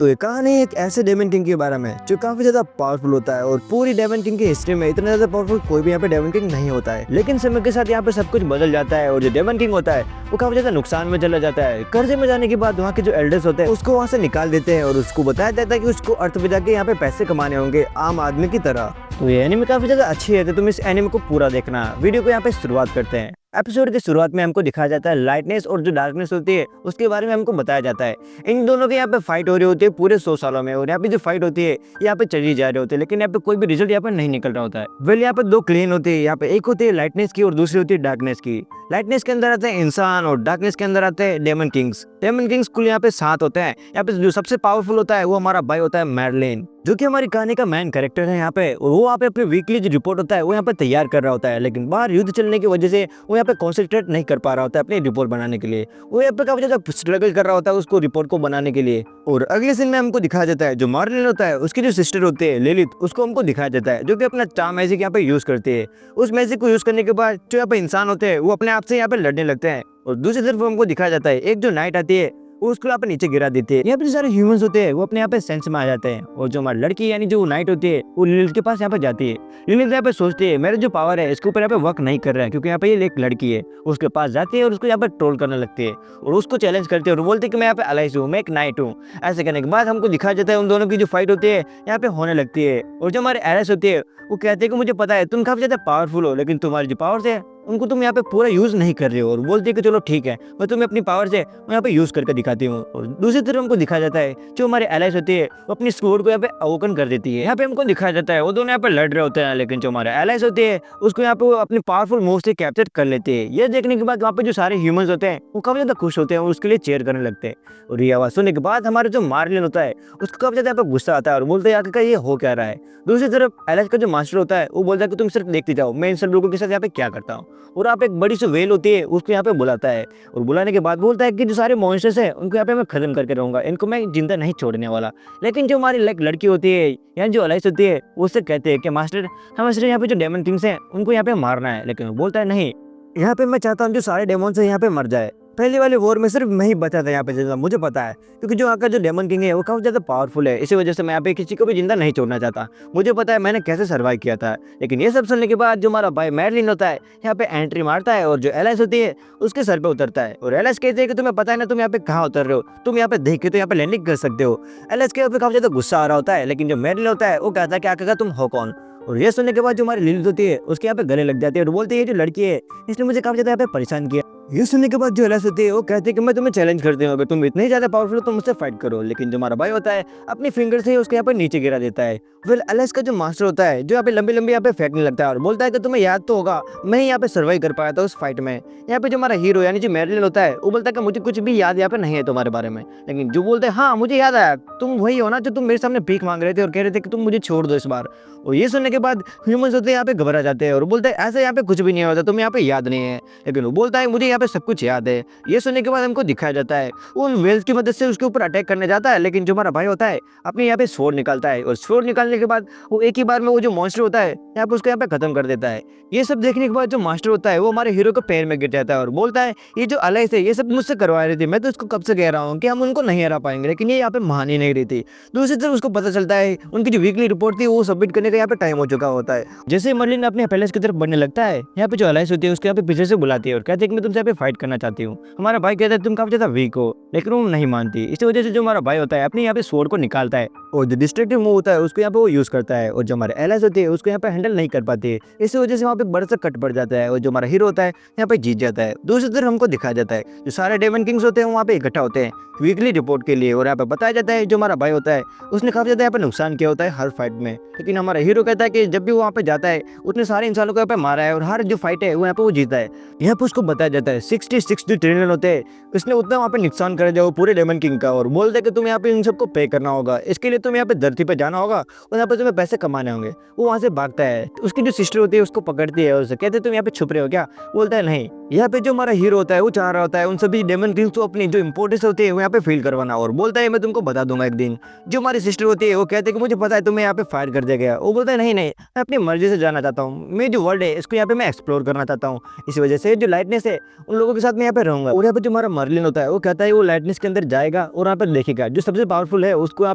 तो ये कहानी एक ऐसे डेमन किंग के बारे में जो काफी ज्यादा पावरफुल होता है और पूरी डेमन किंग की हिस्ट्री में इतना ज्यादा पावरफुल कोई भी यहाँ पे डेमन किंग नहीं होता है। लेकिन समय के साथ यहाँ पे सब कुछ बदल जाता है और जो डेमन किंग होता है वो काफी ज्यादा नुकसान में चला जाता है। कर्जे में जाने के बाद वहाँ के जो एल्डर्स होते हैं उसको वहाँ से निकाल देते हैं और उसको बताया जाता है कि उसको अर्थ पे जाके यहाँ पे पैसे कमाने होंगे आम आदमी की तरह। तो ये एनिमे काफी ज्यादा अच्छी है, तो तुम इस एनिमे को पूरा देखना। वीडियो को यहाँ पे शुरुआत करते हैं। एपिसोड की शुरुआत में हमको दिखाया जाता है लाइटनेस और जो डार्कनेस होती है उसके बारे में हमको बताया जाता है। इन दोनों की यहाँ पे फाइट हो रही होती है पूरे 100 सालों में, और यहाँ पे जो फाइट होती है यहाँ पे चली जा रही होती है, लेकिन यहाँ पे कोई भी रिजल्ट यहाँ पे नहीं निकल रहा होता है। वेल यहाँ पे दो क्लेन होती है, यहाँ पे एक होती है लाइटनेस की और दूसरी होती है डार्कनेस की। लाइटनेस के अंदर आते हैं इंसान और डार्कनेस के अंदर आते हैं डेमन किंग्स। डेमन किंग्स कुल यहाँ पे 7 होते हैं। यहाँ पे जो सबसे पावरफुल होता है वो हमारा भाई होता है मैडलेन, जो कि हमारी कहानी का मेन कैरेक्टर है यहाँ पे। और वो यहाँ पे अपने वीकली जो रिपोर्ट होता है वो यहाँ पे तैयार कर रहा होता है, लेकिन बाहर युद्ध चलने की वजह से वो यहाँ पे कॉन्सेंट्रेट नहीं कर पा रहा होता है अपनी रिपोर्ट बनाने के लिए। वो यहाँ पे काफी ज्यादा स्ट्रगल कर रहा होता है उसको रिपोर्ट को बनाने के लिए। और अगले सीन में हमको दिखाया जाता है जो मार्लिन होता है उसकी जो सिस्टर होती है लिलिथ, उसको हमको दिखाया जाता है जो कि अपना चार्म मैजिक यहाँ पे यूज करती है। उस मैजिक को यूज करने के बाद जो यहाँ पे इंसान होते हैं वो अपने आप से यहाँ पे लड़ने लगते हैं। और दूसरी तरफ हमको दिखाया जाता है एक जो नाइट आती है वो उसको यहाँ पे नीचे गिरा देती है। यहाँ पे जो सारे ह्यूमंस होते हैं वो अपने यहाँ पे सेंस में आ जाते हैं, और जो हमारी लड़की यानी जो नाइट होती है वो लिलिथ के पास यहाँ पे जाती है। लिलिथ यहाँ पे सोचती है मेरा जो पावर है इसके ऊपर यहाँ पे वर्क नहीं कर रहा है, क्योंकि यहाँ पे ये एक लड़की है। उसके पास जाती है और उसको यहाँ पे ट्रोल करने लगती है और उसको चैलेंज करती है और बोलती है कि मैं यहाँ पे अलाइस हूँ, मैं एक नाइट हूँ। ऐसे करने के बाद हमको दिखाया जाता है उन दोनों की जो फाइट होती है यहाँ पे होने लगती है। और जो हमारे एलिस होती है वो कहते हैं कि मुझे पता है तुम काफी ज्यादा पावरफुल हो, लेकिन तुम्हारी जो पावर्स है उनको तुम यहाँ पे पूरा यूज नहीं कर रहे हो। और बोलती है कि चलो ठीक है मैं तुम्हें अपनी पावर से यहाँ पे यूज करके दिखाती हूँ। और दूसरी तरफ हमको दिखाया जाता है जो हमारे एलाइस होती है वो अपनी स्वॉर्ड को यहाँ पे अवोकन कर देती है। यहाँ पे हमको दिखाया जाता है वो दोनों यहाँ पे लड़ रहे होते हैं, लेकिन जो हमारे एलाइस होती है उसको यहाँ पे वो अपनी पावरफुल मूव से कैप्चर कर लेते हैं। ये देखने के बाद वहाँ पे जो सारे ह्यूमंस होते हैं वो काफी ज्यादा खुश होते हैं और उसके लिए चेयर करने लगते हैं। और ये आवाज सुनने के बाद हमारे जो मार्लिन होता है उसको काफी ज्यादा यहाँ पे गुस्सा आता है और बोलते हैं कि ये हो क्या रहा है। दूसरी तरफ एलाइस का जो मास्टर होता है वो बोलता है कि तुम सिर्फ देखते जाओ मैं इन सब लोगों के साथ यहाँ पे क्या करता हूँ। और आप एक बड़ी सी वेल होती है उसको यहाँ पे बुलाता है और बुलाने के बाद बोलता है कि जो सारे मॉन्स्टर्स हैं उनको यहाँ पे मैं खत्म करके रहूंगा, इनको मैं जिंदा नहीं छोड़ने वाला। लेकिन जो हमारी लड़की होती है या जो एलाइस होती है वो उससे कहते हैं कि मास्टर हमें सिर्फ यहाँ पे जो डेमन किंग्स हैं उनको यहाँ पे मारना है, लेकिन वो बोलता है नहीं, यहाँ पे मैं चाहता हूँ जो सारे डेमोन्स हैं यहाँ पे मर जाए। पहले वाले वॉर में सिर्फ मैं ही बचा था यहाँ पे जिंदा, मुझे पता है, क्योंकि जो आकर जो डेमन किंग है वो काफी ज्यादा पावरफुल है, इसी वजह से मैं यहाँ पे किसी को भी जिंदा नहीं छोड़ना चाहता। मुझे पता है मैंने कैसे सर्वाइव किया था। लेकिन ये सब सुनने के बाद जो हमारा भाई मैडलिन होता है यहाँ पे एंट्री मारता है और जो एलाइस होती है उसके सर पे उतरता है। और एलाइस कहते हैं कि तुम्हें पता है ना तुम यहाँ पे कहाँ उतर रहे हो, तुम यहाँ पे देख के तो यहाँ पे लैंडिंग कर सकते हो। एलाइस के यहाँ पे काफी ज्यादा गुस्सा आ रहा होता है, लेकिन जो मैडलिन होता है वो कहता है कि आखिरकार तुम हो कौन। और ये सुनने के बाद जो हमारी लिलिथ होती है उसके यहाँ पे गले लग जाती है और बोलती है जो लड़की है इसने मुझे काफी ज्यादा यहाँ पे परेशान किया। ये सुनने के बाद जो एलाइस होती है वो कहते हैं कि मैं तुम्हें चैलेंज करती हूँ, अगर तुम इतने ज्यादा पावरफुल हो तो मुझसे फाइट करो। लेकिन जो हमारा भाई होता है अपनी फिंगर से उसके यहाँ पे नीचे गिरा देता है। फिर एलाइस का जो मास्टर होता है जो यहाँ पे लंबी लंबी यहाँ पे फेंकने लगता है और बोलता है कि तुम्हें याद तो होगा मैं यहाँ पे सर्वाइव कर पाया था उस फाइट में। यहाँ पे जो हमारा हीरो यानी जो मैडलिन होता है वो बोलता है कि मुझे कुछ भी याद यहाँ पे नहीं है तुम्हारे बारे में। लेकिन जो बोलते हैं हाँ मुझे याद आया, तुम वही हो ना जो तुम मेरे सामने भीख मांग रहे थे और कह रहे थे कि तुम मुझे छोड़ दो इस बार। और ये सुनने के बाद ह्यूमंस होते हैं यहाँ पे घबरा जाते हैं और बोलते हैं ऐसे यहाँ पे कुछ भी नहीं होता, तुम्हें यहाँ पे याद नहीं है। लेकिन वो बोलता है मुझे यहाँ पे सब कुछ याद है। ये सुनने के बाद हमको दिखाया जाता है वो वेल्स की मदद से उसके ऊपर अटैक करने जाता है, लेकिन जो हमारा भाई होता है अपने यहाँ पे स्वॉर्ड निकालता है और स्वॉर्ड निकालने के बाद वो एक ही बार में वो जो मॉन्स्टर होता है यहाँ पे उसको यहाँ पे खत्म कर देता है। ये सब देखने के बाद जो मास्टर होता है वो हमारे हीरो के पैर में गिर जाता है और बोलता है ये जो एलाइस है ये सब मुझसे करवा रही थी, मैं तो उसको कब से कह रहा हूँ कि हम उनको नहीं हरा पाएंगे, लेकिन ये यहाँ पे मान ही नहीं रही थी। दूसरी तरफ उसको पता चलता है उनकी जो वीकली रिपोर्ट थी वो सबमिट करने का यहाँ पे टाइम हो चुका होता है। जैसे मर्लिन अपने पैलेस की तरफ बढ़ने लगता है यहाँ पे जो एलाइस होती है उसके यहाँ पे पीछे से बुलाती है और कहती है कि मैं तुमसे यहाँ पे फाइट करना चाहती हूँ। हमारा भाई कहता है तुम काफी ज्यादा वीक हो, लेकिन वो नहीं मानती। इसी वजह से जो हमारा भाई होता है अपने यहाँ पे स्वॉर्ड को निकालता है और जो डिस्ट्रक्टिव मूव होता है उसको यहाँ पे वो यूज करता है। और जो हमारे एलाइस होती है उसको यहाँ पे हैंडल नहीं कर पाती, इसी वजह से वहाँ पे बड़ा सा कट पड़ जाता है और जो हमारा हीरो होता है यहाँ पे जीत जाता है। दूसरी तरफ हमको दिखाया जाता है जो सारे डेमन किंग्स होते हैं वहाँ पे इकट्ठा होते हैं वीकली रिपोर्ट के लिए, और यहाँ पे बताया जाता है जो हमारा भाई होता है उसने काफी ज्यादा यहाँ पे नुकसान किया होता है हर फाइट में। लेकिन हमारा हीरो कहता है कि जब भी वो वहाँ पे जाता है उतने सारे इंसानों को यहाँ पे मारा है और हर जो फाइट है वो यहाँ पे वो जीता है। यहाँ पे उसको बताया जाता है 66 जो ट्रिलियन होते हैं उसने उतना वहाँ पे नुकसान कर दिया वो पूरे डेमन किंग का, और बोलते हैं कि तुम यहाँ पे इन सबको पे करना होगा, इसके लिए तुम्हें यहाँ पे धरती पे जाना होगा और यहाँ पे तुम्हें पैसे कमाने होंगे। वो वहाँ से भागता है, तो उसकी जो सिस्टर होती है उसको पकड़ती है, उसे कहते तुम यहाँ पे छुप रहे हो क्या? बोलता है नहीं। यहाँ पे जो हमारा हीरो होता है वो चाह रहा होता है उन सभी डेमन किंग्स को अपनी जो इंपॉर्टेंस होती है वो यहाँ पे फील करवाना, और बोलता है मैं तुमको बता दूंगा एक दिन। जो हमारी सिस्टर होती है वो कहते हैं कि मुझे पता है तुम्हें यहाँ पे फायर कर दिया गया। वो बोलता है नहीं नहीं, मैं अपनी मर्जी से जाना चाहता हूँ, मेरी जो वर्ल्ड है इसको यहाँ पे मैं एक्सप्लोर करना चाहता हूँ। इसी वजह से जो लाइटनेस है उन लोगों के साथ मैं यहाँ पे रहूंगा। और यहाँ पे जो हमारा मर्लिन होता है वो कहता है वो लाइटनेस के अंदर जाएगा और यहाँ पे देखेगा जो सबसे पावरफुल है उसको यहाँ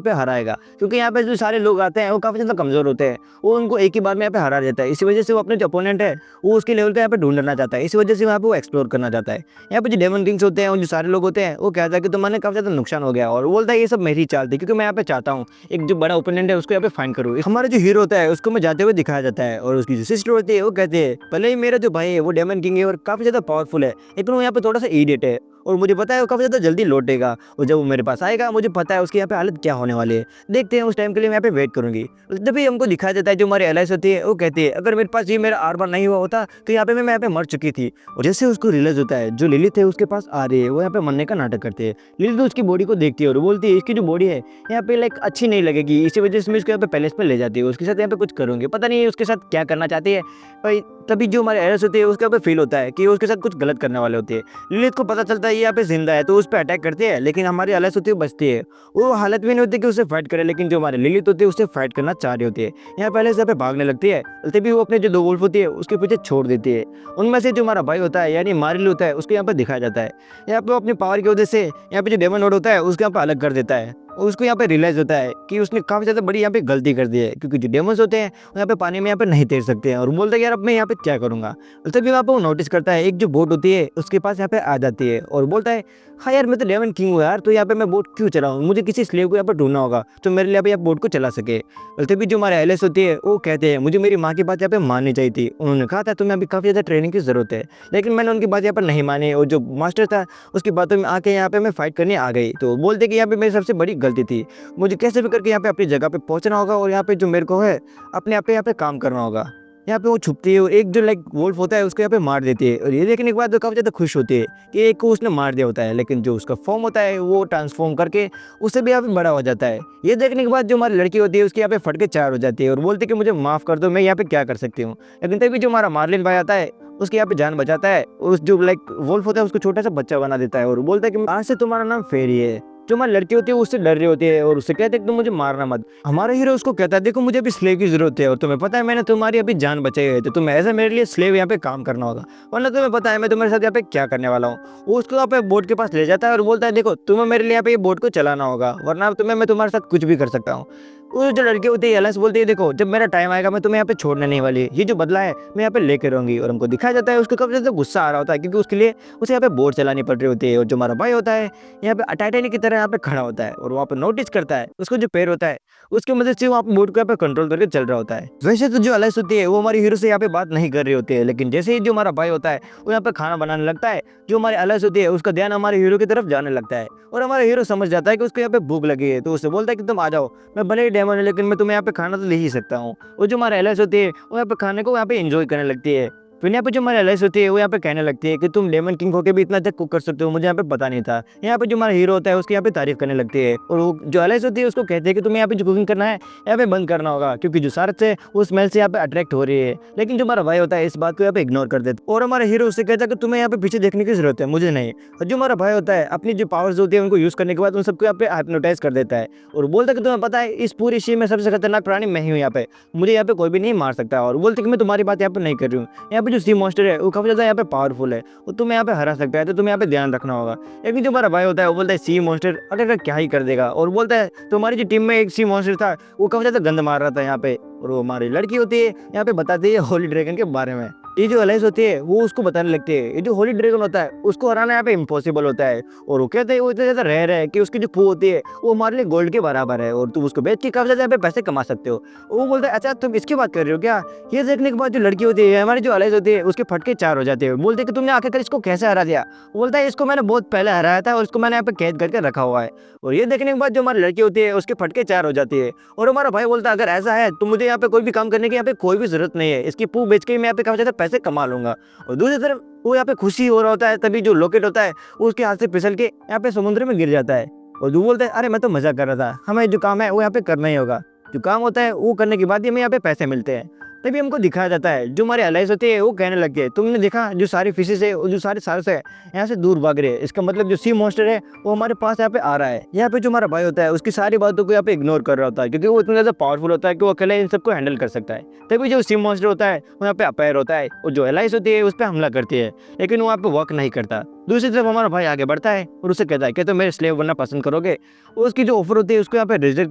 पे हराएगा, क्योंकि यहाँ पे जो सारे लोग आते हैं वो काफी ज्यादा कमजोर होते हैं, वो उनको एक ही बार में यहाँ पे हरा देता है। इसी वजह से वो अपने जो अपोनेंट है वो उसके लेवल पे यहाँ पे ढूंढना चाहता है, इसी वजह से वहाँ पे वो एक्सप्लोर करना चाहता है। यहाँ पे जो डेमन किंग्स होते हैं और जो सारे लोग होते हैं वो कहता है कि तुम्हारे काफी ज्यादा नुकसान हो गया, और बोलता है ये सब मेरी चाल थी, क्योंकि मैं यहाँ पे चाहता हूँ एक जो बड़ा ओपोनेंट है उसको यहाँ पे फाइंड करूँ। हमारा जो हीरो होता है उसको मैं जाते हुए दिखाया जाता है, और उसकी जो सिस्टर होती है वो कहती है पहले ही मेरा जो भाई है वो डेमन किंग है और काफी ज्यादा पावरफुल है, लेकिन वो यहाँ पे थोड़ा सा इडियट है, और मुझे पता है वो काफी ज्यादा जल्दी लौटेगा, और जब वो मेरे पास आएगा मुझे पता है उसकी यहाँ पे हालत क्या होने वाली है। देखते हैं, उस टाइम के लिए मैं यहाँ पे वेट करूंगी। तभी हमको दिखाया जाता है जो हमारी एलाइस होती है वो कहती है अगर मेरे पास ये मेरा आर्मर नहीं हुआ होता तो यहाँ पे मैं यहाँ पे मर चुकी थी। और जैसे उसको रियलाइज होता है जो लिलिथ है उसके पास आ रही है, वो यहाँ पे मरने का नाटक करती है। लिलिथ उसकी बॉडी को देखती है और बोलती है इसकी जो बॉडी है यहाँ पे लाइक अच्छी नहीं लगेगी, इसी वजह से मैं उसको यहाँ पे पैलेस पे ले जाती है, उसके साथ यहाँ पे कुछ करूंगी, पता नहीं उसके साथ क्या करना चाहती है भाई। तभी जो हमारे एलाइस होती है उसके यहाँ पे फील होता है कि उसके साथ कुछ गलत करने वाले होते हैं। लिलिथ को पता चलता है ये यहाँ पे जिंदा है तो उस पर अटैक करती है, लेकिन हमारी एलाइस होती है बचती है। वो हालत भी नहीं होती कि उसे फाइट करे, लेकिन जो हमारी लिलिथ होती है उससे फाइट करना चाह रही होती है। यहाँ पहले से यहाँ पे भागने लगती है, तभी वो अपने जो दो वुल्फ होती है उसके पीछे छोड़ देती है। उनमें से जो हमारा भाई होता है यानी मारिल होता है उसको यहाँ पे दिखाया जाता है। यहाँ पे अपनी पावर की वजह से यहाँ पे जो डेमन लॉर्ड होता है उसको यहाँ पे अलग कर देता है, और उसको यहाँ पे रियलाइज होता है कि उसने काफी ज्यादा बड़ी यहाँ पे गलती कर दी है, क्योंकि जो डेमन्स होते हैं वो यहाँ पे पानी में यहाँ पे नहीं तैर सकते हैं, और बोलते हैं यार अब मैं यहाँ पे क्या करूंगा। तभी वहाँ पे वो नोटिस करता है एक जो बोट होती है उसके पास यहाँ पे आ जाती है, और बोलता है हाँ यार मैं तो डेमन किंग हूँ यार, तो यहाँ पे मैं बोट क्यों चलाऊँ, मुझे किसी स्लेव को यहाँ पे ढूंढना होगा तो मेरे लिए यहाँ बोट को चला सके। तभी जो हमारे एलिस होती है वो कहते हैं मुझे मेरी माँ की बात यहाँ पे माननी चाहिए थी, उन्होंने कहा था तुम्हें अभी काफी ज्यादा ट्रेनिंग की जरूरत है, लेकिन मैंने उनकी बात यहाँ पर नहीं मानी, और जो मास्टर था उसकी बातों में आके यहाँ पे मैं फाइट करने आ गई। तो बोलते कि यहाँ पे मेरी सबसे बड़ी गलती थी, मुझे कैसे भी करके यहाँ पे अपनी जगह पे पहुंचना होगा, और यहाँ पे जो मेरे को है अपने आप पे यहाँ पे काम करना होगा। यहाँ पे वो छुपती है और एक जो लाइक वोल्फ होता है उसको यहाँ पे मार देती है, और ये देखने के बाद वो काफी ज्यादा खुश होती है कि एक को उसने मार दिया होता है, लेकिन जो उसका फॉर्म होता है वो ट्रांसफॉर्म करके उससे भी यहाँ पे बड़ा हो जाता है। ये देखने के बाद जो हमारी लड़की होती है उसकी यहाँ पे फट के चार हो जाती है और बोलती है कि मुझे माफ कर दो, मैं यहाँ पे क्या कर सकती हूँ। लेकिन तभी जो हमारा मार्लिन भाई आता है उसकी यहाँ पे जान बचाता है, उस जो लाइक वोल्फ होता है उसको छोटा सा बच्चा बना देता है, और बोलता है कि आज से तुम्हारा नाम फेरी है। जो हमारी लड़की होती है उससे डर रही होती है और उससे कहते हैं कि तुम मुझे मारना मत। हमारा हीरो उसको कहता है देखो मुझे अभी स्लेव की जरूरत है, और तुम्हें पता है मैंने तुम्हारी अभी जान बचाई है, तो तुम्हें ऐसा मेरे लिए स्लेव यहाँ पे काम करना होगा, वरना तुम्हें पता है मैं तुम्हारे साथ यहाँ पे क्या करने वाला हूँ। वो उसको यहाँ पे बोट के पास ले जाता है और बोलता है देखो तुम्हें मेरे लिए यहाँ पे ये बोट को चलाना होगा, वरना तुम्हें मैं तुम्हारे साथ कुछ भी कर सकता हूँ। वो जो लड़की होती है एलिस बोलती है देखो जब मेरा टाइम आएगा मैं तुम्हें यहाँ पे छोड़ने नहीं वाली, ये जो बदला है मैं यहाँ पे लेकर रहूंगी। और हमको दिखाया जाता है उसको काफी ज्यादा गुस्सा आ रहा होता है, क्योंकि उसके लिए उसे यहाँ पे बोट चलानी पड़ रही होती है, और जो हमारा भाई होता है यहाँ पे टाइटैनिक की तरह यहाँ पे खड़ा होता है, और वहाँ पे नोटिस करता है उसको जो पैर होता है उसकी मदद से वहाँ पे बोट को यहाँ पे कंट्रोल करके चल रहा होता है। वैसे तो जो एलिस होती है वो हमारी हीरो से यहाँ पे बात नहीं कर रही होती है, लेकिन जैसे ही जो हमारा भाई होता है वो यहाँ पे खाना बनाने लगता है, जो हमारी एलिस होती है उसका ध्यान हमारे हीरो की तरफ जाने लगता है, और हमारा हीरो समझ जाता है कि उसको यहाँ पे भूख लगी है, तो उससे बोलता है कि तुम आ जाओ, मैं भले ही डेमन है लेकिन मैं तुम्हें यहाँ पे खाना तो ले ही सकता हूँ। और जो हमारा एलिस होती है वो यहाँ पे खाने को यहाँ पे एंजॉय करने लगती है। फिर यहाँ पे जो हमारी एलिस होती है वो यहाँ पे कहने लगती है कि तुम डेमन किंग होके भी इतना अच्छा कुक कर सकते हो, मुझे यहाँ पे पता नहीं था। यहाँ पे जो हमारा हीरो होता है उसकी यहाँ पे तारीफ करने लगती है, और वो जो एलिस होती है उसको कहते हैं कि तुम्हें यहाँ पे जो कुकिंग करना है यहाँ पे बंद करना होगा, क्योंकि जो सारस है वो स्मेल से यहाँ पे अट्रैक्ट हो रही है। लेकिन जो हमारा भाई होता है इस बात को यहाँ पे इग्नोर कर देता है, और हमारा हीरो उससे कहता है कि तुम्हें यहाँ पे पीछे देखने की जरूरत है, मुझे नहीं। और जो हमारा भाई होता है अपनी जो पावर्स होती है उनको यूज करने के बाद उन सबको यहाँ पे हाइप्नोटाइज कर देता है, और बोलता है कि तुम्हें पता है इस पूरी शीप में सबसे खतरनाक प्राणी मैं ही हूँ, यहाँ पे मुझे यहाँ पे कोई भी नहीं मार सकता। और बोलते कि मैं तुम्हारी बात यहाँ पे नहीं कर रही हूँ, यहाँ पे जो सी मॉन्स्टर है वो काफी ज्यादा यहाँ पे पावरफुल है, वो तुम्हें यहाँ पे हरा सकता है, तो तुम्हें यहाँ पे ध्यान रखना होगा। लेकिन जो हमारा भाई होता है वो बोलता है सी मॉन्स्टर अगर क्या ही कर देगा, और बोलता है तुम्हारी जो टीम में एक सी मॉन्स्टर था वो काफी ज्यादा गंद मार रहा था यहाँ पे, और वो हमारी लड़की होती है यहाँ पे बताती है होली ड्रैगन के बारे में। ये जो एलाइस होती है वो उसको बताने लगती है ये जो होली ड्रैगन होता है उसको हराना यहाँ पे इम्पॉसिबल होता है, और वो कहते हैं वो इतना ज्यादा रेयर है कि उसकी जो खू होती है वो हमारे लिए गोल्ड के बराबर है, और तुम उसको बेच के काफी ज्यादा यहाँ पे पैसे कमा सकते हो। वो बोलता है अच्छा तुम इसकी बात कर रहे हो क्या। ये देखने के बाद जो लड़की होती है हमारी जो एलाइस होती है उसके फटके चार हो जाते हैं, बोलते कि तुमने आखिरकार इसको कैसे हरा दिया। वो बोलता है इसको मैंने बहुत पहले हराया था और इसको मैंने यहाँ पे कैद करके रखा हुआ है। और ये देखने के बाद जो हमारी लड़की होती है उसके फटके चार हो जाती है, और हमारा भाई बोलता है अगर ऐसा है तो मुझे यहाँ पे कोई भी काम करने की यहाँ पे कोई भी जरूरत नहीं है, इसकी पू बेच के मैं यहाँ पे काफी ज्यादा पैसे कमा लूंगा। और दूसरी तरफ वो यहाँ पे खुशी हो रहा होता है, तभी जो लॉकेट होता है वो उसके हाथ से फिसल के यहाँ पे समुद्र में गिर जाता है। और जो बोलता है अरे मैं तो मजाक कर रहा था, हमें जो काम है वो यहाँ पे करना ही होगा, जो काम होता है वो करने के बाद ही हमें यहाँ पे पैसे मिलते हैं। तभी हमको दिखाया जाता है, जो हमारे एलाइज होते हैं वो कहने लग गए तुमने देखा जो सारी फिशेस है और जो सारे सार्स है यहाँ से दूर भाग रहे हैं, इसका मतलब जो सी मॉन्स्टर है वो हमारे पास यहाँ पे आ रहा है। यहाँ पे जो हमारा भाई होता है उसकी सारी बातों को यहाँ पे इग्नोर कर रहा होता है, क्योंकि वो इतना ज़्यादा पावरफुल होता है कि वो अकेले इन सबको हैंडल कर सकता है। तभी जो सी मॉन्स्टर होता है वो यहाँ पे अपायर होता है और जो एलाइज होती है उस पर हमला करती है, लेकिन वो यहाँ पे वर्क नहीं करता। दूसरी तरफ हमारा भाई आगे बढ़ता है और उसे कहता है कि तुम मेरे स्लेव बनना पसंद करोगे। उसकी जो ऑफर होती है उसको यहाँ पे रिजेक्ट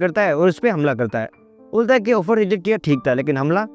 करता है और उस पर हमला करता है। बोलता है कि ऑफर रिजेक्ट किया ठीक था, लेकिन हमला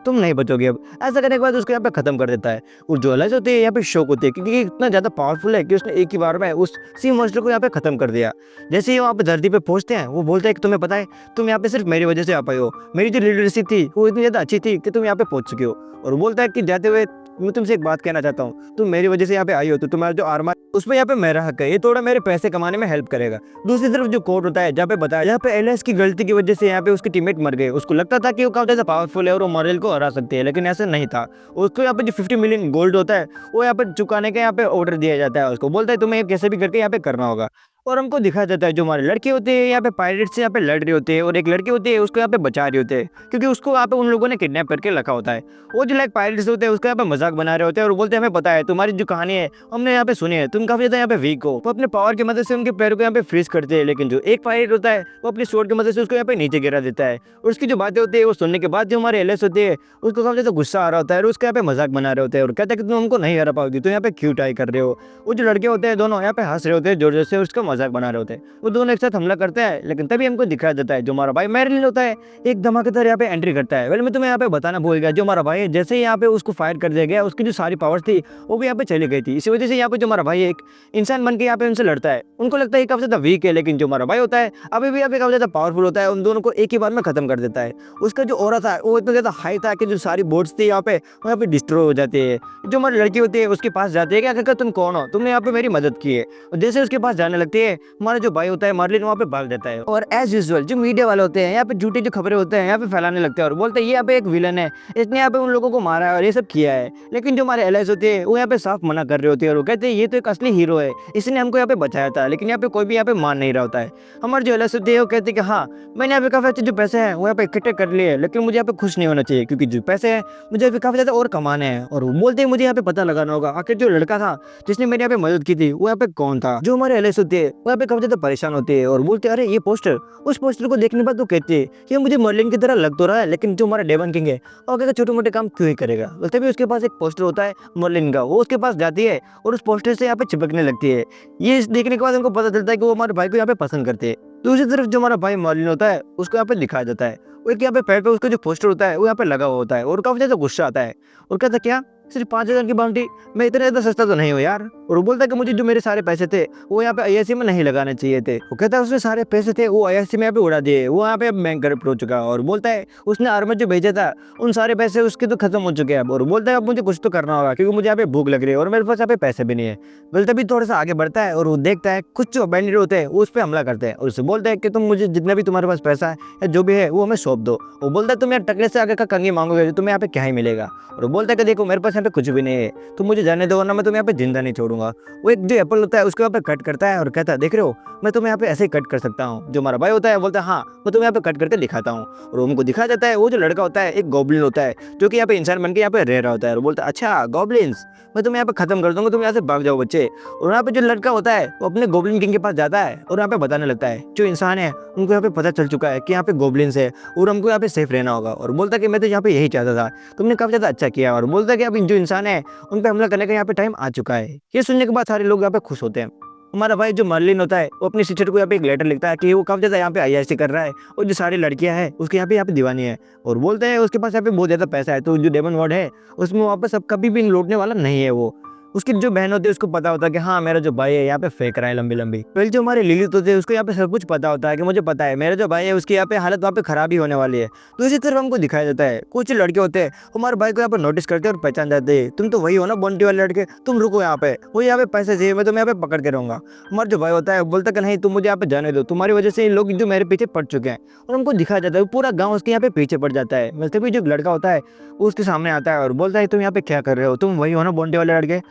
तुम नहीं बचोगे अब। ऐसा करने के बाद उसको यहाँ पे खत्म कर देता है। और जो एलाइज होती है यहाँ पे शौक होती है, क्योंकि ये इतना ज्यादा पावरफुल है कि उसने एक ही बार में उस सी मॉन्स्टर को यहाँ पे खत्म कर दिया। जैसे ही वहाँ पे धरती पे पहुंचते हैं वो बोलते हैं कि तुम्हें पता है तुम यहाँ पे सिर्फ मेरी वजह से आ पाए हो, मेरी जो लीडरशिप थी वो इतनी ज्यादा अच्छी थी कि तुम यहाँ पे पहुंच चुके हो। और बोलता है कि जाते हुए मैं तुमसे एक बात कहना चाहता हूँ, तुम मेरी वजह से यहाँ पे आई हो तो तुम्हारा जो आर्मर उसमें यहाँ पे मेरा हक है, ये थोड़ा मेरे पैसे कमाने में हेल्प करेगा। दूसरी तरफ जो कोर्ट होता है जहाँ पे बताया यहाँ पे एलिस की गलती की वजह से यहाँ पे उसके टीममेट मर गए। उसको लगता था कि वो काफी ज्यादा पावरफुल है और वो मॉरल को हरा सकती है, लेकिन ऐसा नहीं था। उसको यहाँ पे जो 50 मिलियन गोल्ड होता है वो यहाँ पे चुकाने का यहाँ पे ऑर्डर दिया जाता है। उसको बोलता है तुम्हें कैसे भी करके यहाँ पे करना होगा। और हमको दिखाया जाता है जो हमारे लड़के होते हैं यहाँ पे पायरेट से यहाँ पे लड़ रहे होते हैं और एक लड़के होते हैं उसको यहाँ पे बचा रहे होते हैं, क्योंकि उसको यहाँ पे उन लोगों ने किडनैप करके रखा होता है। वो जो लाइक पायरेट्स होते हैं उसका यहाँ पे मजाक बना रहे होते हैं और बोलते हैं हमें पता है तुम्हारी जो कहानी है हमने यहाँ पे सुनी है, तुम काफी ज्यादा यहाँ पे वीक हो। वो अपने पावर की मदद से उनके पैरों को यहाँ पे फ्रीज करते हैं, लेकिन जो एक पायरेट होता है वो अपनी स्वॉर्ड की मदद से उसको यहाँ पे नीचे गिरा देता है। और उसकी जो बातें होती है वो सुनने के बाद जो हमारे एलिस होते हैं उसको काफी ज्यादा गुस्सा आ रहा होता है और उसका यहाँ पे मजाक बना रहे होते हैं और कहते हैं कि तुम हमको नहीं हरा पाओगी, तो यहाँ पे क्यों ट्राई कर रहे हो। वो जो लड़के होते हैं दोनों यहाँ पे हंस रहे होते हैं जोर जोर से, उसका मजाक बना रहे होते हैं। वो दोनों एक साथ हमला करते हैं, लेकिन तभी हमको दिखाया जाता है जो हमारा भाई मैरिलिन होता है एक धमाकेदार यहाँ पे एंट्री करता है। वेल मैं तुम्हें यहाँ पे बताना भूल गया, जो हमारा भाई है जैसे ही यहाँ पे उसको फायर कर दिया गया उसकी जो सारी पावर्स थी वो भी यहाँ पे चली गई थी। इसी वजह से यहाँ पे जो हमारा भाई एक इंसान बन के यहाँ पे उनसे लड़ता है। उनको लगता है काफी ज्यादा वीक है, लेकिन जो हमारा भाई होता है अभी भी यहाँ पे काफी ज्यादा पावरफुल होता है, उन दोनों को एक ही बार में खत्म कर देता है। उसका जो ऑरा था वो इतना ज्यादा हाई था कि जो सारी बोट्स थी यहाँ पे डिस्ट्रॉय हो जाती है। जो हमारी लड़की होती है उसके पास जाती है कि आखिरकार तुम कौन हो, तुमने यहाँ पे मेरी मदद की है। और जैसे उसके पास जाने लगती है हमारा जो भाई होता है मार्लिन वहाँ पे भाग देता है। और एज यूजुअल जो मीडिया वाले होते हैं यहाँ पे झूठी जो खबरें होते हैं यहाँ पे फैलाने लगते हैं और बोलते हैं ये यहाँ पे एक विलन है, इसने यहाँ पे उन लोगों को मारा है और ये सब किया है। लेकिन जो हमारे एलाइज होते हैं वो यहाँ पे साफ मना कर रहे होते हैं और वो कहते हैं ये तो एक असली हीरो है, इसने हमको यहाँ पे बचाया था। लेकिन यहाँ पे कोई भी यहाँ पे मान नहीं रहा होता है। हमारे जो एलाइज होते हैं वो कहते हैं कि हाँ मैंने यहाँ पे काफी अच्छे जो पैसे हैं वो यहाँ पे इकट्ठे कर लिए, लेकिन मुझे यहाँ पे खुश नहीं होना चाहिए, क्योंकि जो पैसे हैं मुझे यहाँ पे काफी ज्यादा और कमाने हैं। और वो बोलते हैं मुझे यहाँ पे पता लगाना होगा आखिर जो लड़का था जिसने मेरे यहाँ पे मदद की थी वो यहाँ पे कौन था। जो हमारे एलाइज होते हैं वो यहाँ पे काफी ज्यादा परेशान होते हैं और बोलते हैं अरे ये पोस्टर। उस पोस्टर को देखने के बाद तो कहते हैं कि मुझे मर्लिन की तरह लग तो रहा है, लेकिन जो हमारा डेवन किंग है वो अगर छोटे मोटे काम क्यों ही करेगा। तभी उसके पास एक पोस्टर होता है मर्लिन का, वो उसके पास जाती है और उस पोस्टर से यहाँ पे चिपकने लगती है। ये देखने के बाद उनको पता चलता है कि वो हमारे भाई को यहाँ पे पसंद करते हैं। दूसरी तरफ जो हमारा भाई मर्लिन होता है उसको यहाँ पे दिखाया जाता है वो एक यहाँ पे पैर पे उसका जो पोस्टर होता है वो यहाँ पे लगा हुआ होता है और काफी ज्यादा गुस्सा आता है और कहता क्या सिर्फ 5,000 की बाउंड्री, मैं इतना ज़्यादा सस्ता तो नहीं हूँ यार। और वो बोलता है कि मुझे जो मेरे सारे पैसे थे वो यहाँ पे आईआईसी में नहीं लगाने चाहिए थे। वो कहता है उसने सारे पैसे थे वो आईआईसी में यहाँ पे उड़ा दिए, वो यहाँ पे अब बैंक करप्ट हो चुका। और बोलता है उसने आर्मर जो भेजा था उन सारे पैसे उसके तो खत्म हो चुके हैं अब। और बोलता है अब मुझे कुछ तो करना होगा क्योंकि मुझे यहाँ पे भूख लग रही है और मेरे पास यहाँ पे पैसे भी नहीं है। बोलता भी थोड़ा सा आगे बढ़ता है और वो देखता है कुछ जो बैंडिट होते हैं वो उस पर हमला करते हैं और उससे बोलता है कि तुम मुझे जितना भी तुम्हारे पास पैसा है या जो भी है वो हमें सौंप दो। वो बोलता है तुम यार टकले से आगे का कंगी मांगोगे तो तुम्हें यहाँ पे क्या ही मिलेगा। और वो बोलता है कि देखो मेरे पास यहाँ पे कुछ भी नहीं है, तुम मुझे जाने दो वरना मैं तुम्हें यहाँ पे जिंदा नहीं छोड़ूंगा। वो एक जो एप्पल होता है उसको यहाँ पे कट करता है और कहता है देख रहे हो मैं तुम्हें यहाँ पे ऐसे ही कट कर सकता हूँ। जो हमारा भाई होता है बोलता है हाँ मैं तुम्हें यहाँ पे कट करके दिखाता हूँ। और उनको दिखाया जाता है वो जो लड़का होता है एक गॉब्लिन होता है जो कि यहाँ पे इंसान बन के यहाँ पे रह रहा होता है और बोलता है अच्छा गॉब्लिन्स मैं तुम्हें यहाँ पे खत्म कर दूंगा, तुम यहाँ से भाग जाओ बच्चे। और यहाँ पे जो लड़का होता है वो अपने गोब्लिन किंग के पास जाता है और यहाँ पे बताने लगता है जो इंसान है उनको यहाँ पे पता चल चुका है कि यहाँ पे गोब्लिन्स है और हमको यहाँ पे सेफ रहना होगा। और बोलता है कि मैं तो यहाँ पे यही चाहता था, तुमने काफी ज्यादा अच्छा किया। और बोलता है कि अब जो इंसान है उन पे हमला करने का यहाँ पे टाइम आ चुका है। ये सुनने के बाद सारे लोग यहाँ पे खुश होते हैं। हमारा भाई जो मर्लिन होता है वो अपनी सिस्टर को यहाँ पे एक लेटर लिखता है कि वो काफी ज्यादा यहाँ पे आईआईसी कर रहा है और जो सारी लड़कियां हैं उसके यहाँ पे दीवानी है। और बोलते हैं उसके पास यहाँ पे बहुत ज्यादा पैसा है, तो जो डेमन वर्ड है उसमें वापस अब कभी भी लौटने वाला नहीं है। वो उसकी जो बहन होती है उसको पता होता है कि हाँ मेरा जो भाई है यहाँ पे फेंक रहा है लंबी लंबी। फिर जो हमारे लिलित होते हैं उसको यहाँ पे सब कुछ पता होता है कि मुझे पता है मेरा जो भाई है उसकी यहाँ पे हालत वहाँ पे खराब ही होने वाली है। तो इसी तरफ हमको दिखाया जाता है कुछ लड़के होते हैं हमारे भाई को यहाँ पे नोटिस करते हैं और पहचान जाते हैं, तुम तो वही हो ना बॉन्टी वाले लड़के, तुम रुको यहाँ पे, वो यहाँ पे पैसे चाहिए मैं तुम्हें यहाँ पे पकड़ के रहूंगा। हमारा जो भाई होता है बोलता है नहीं तुम मुझे यहाँ पे जाने दो, तुम्हारी वजह से लोग जो मेरे पीछे पड़ चुके हैं। और हमको दिखाया जाता है पूरा गाँव उसके यहाँ पे पीछे पड़ जाता है। वैसे भी जो लड़का होता है वो उसके सामने आता है और बोलता है तुम यहाँ पे क्या कर रहे हो, तुम वही हो ना बॉन्टी वाले लड़के।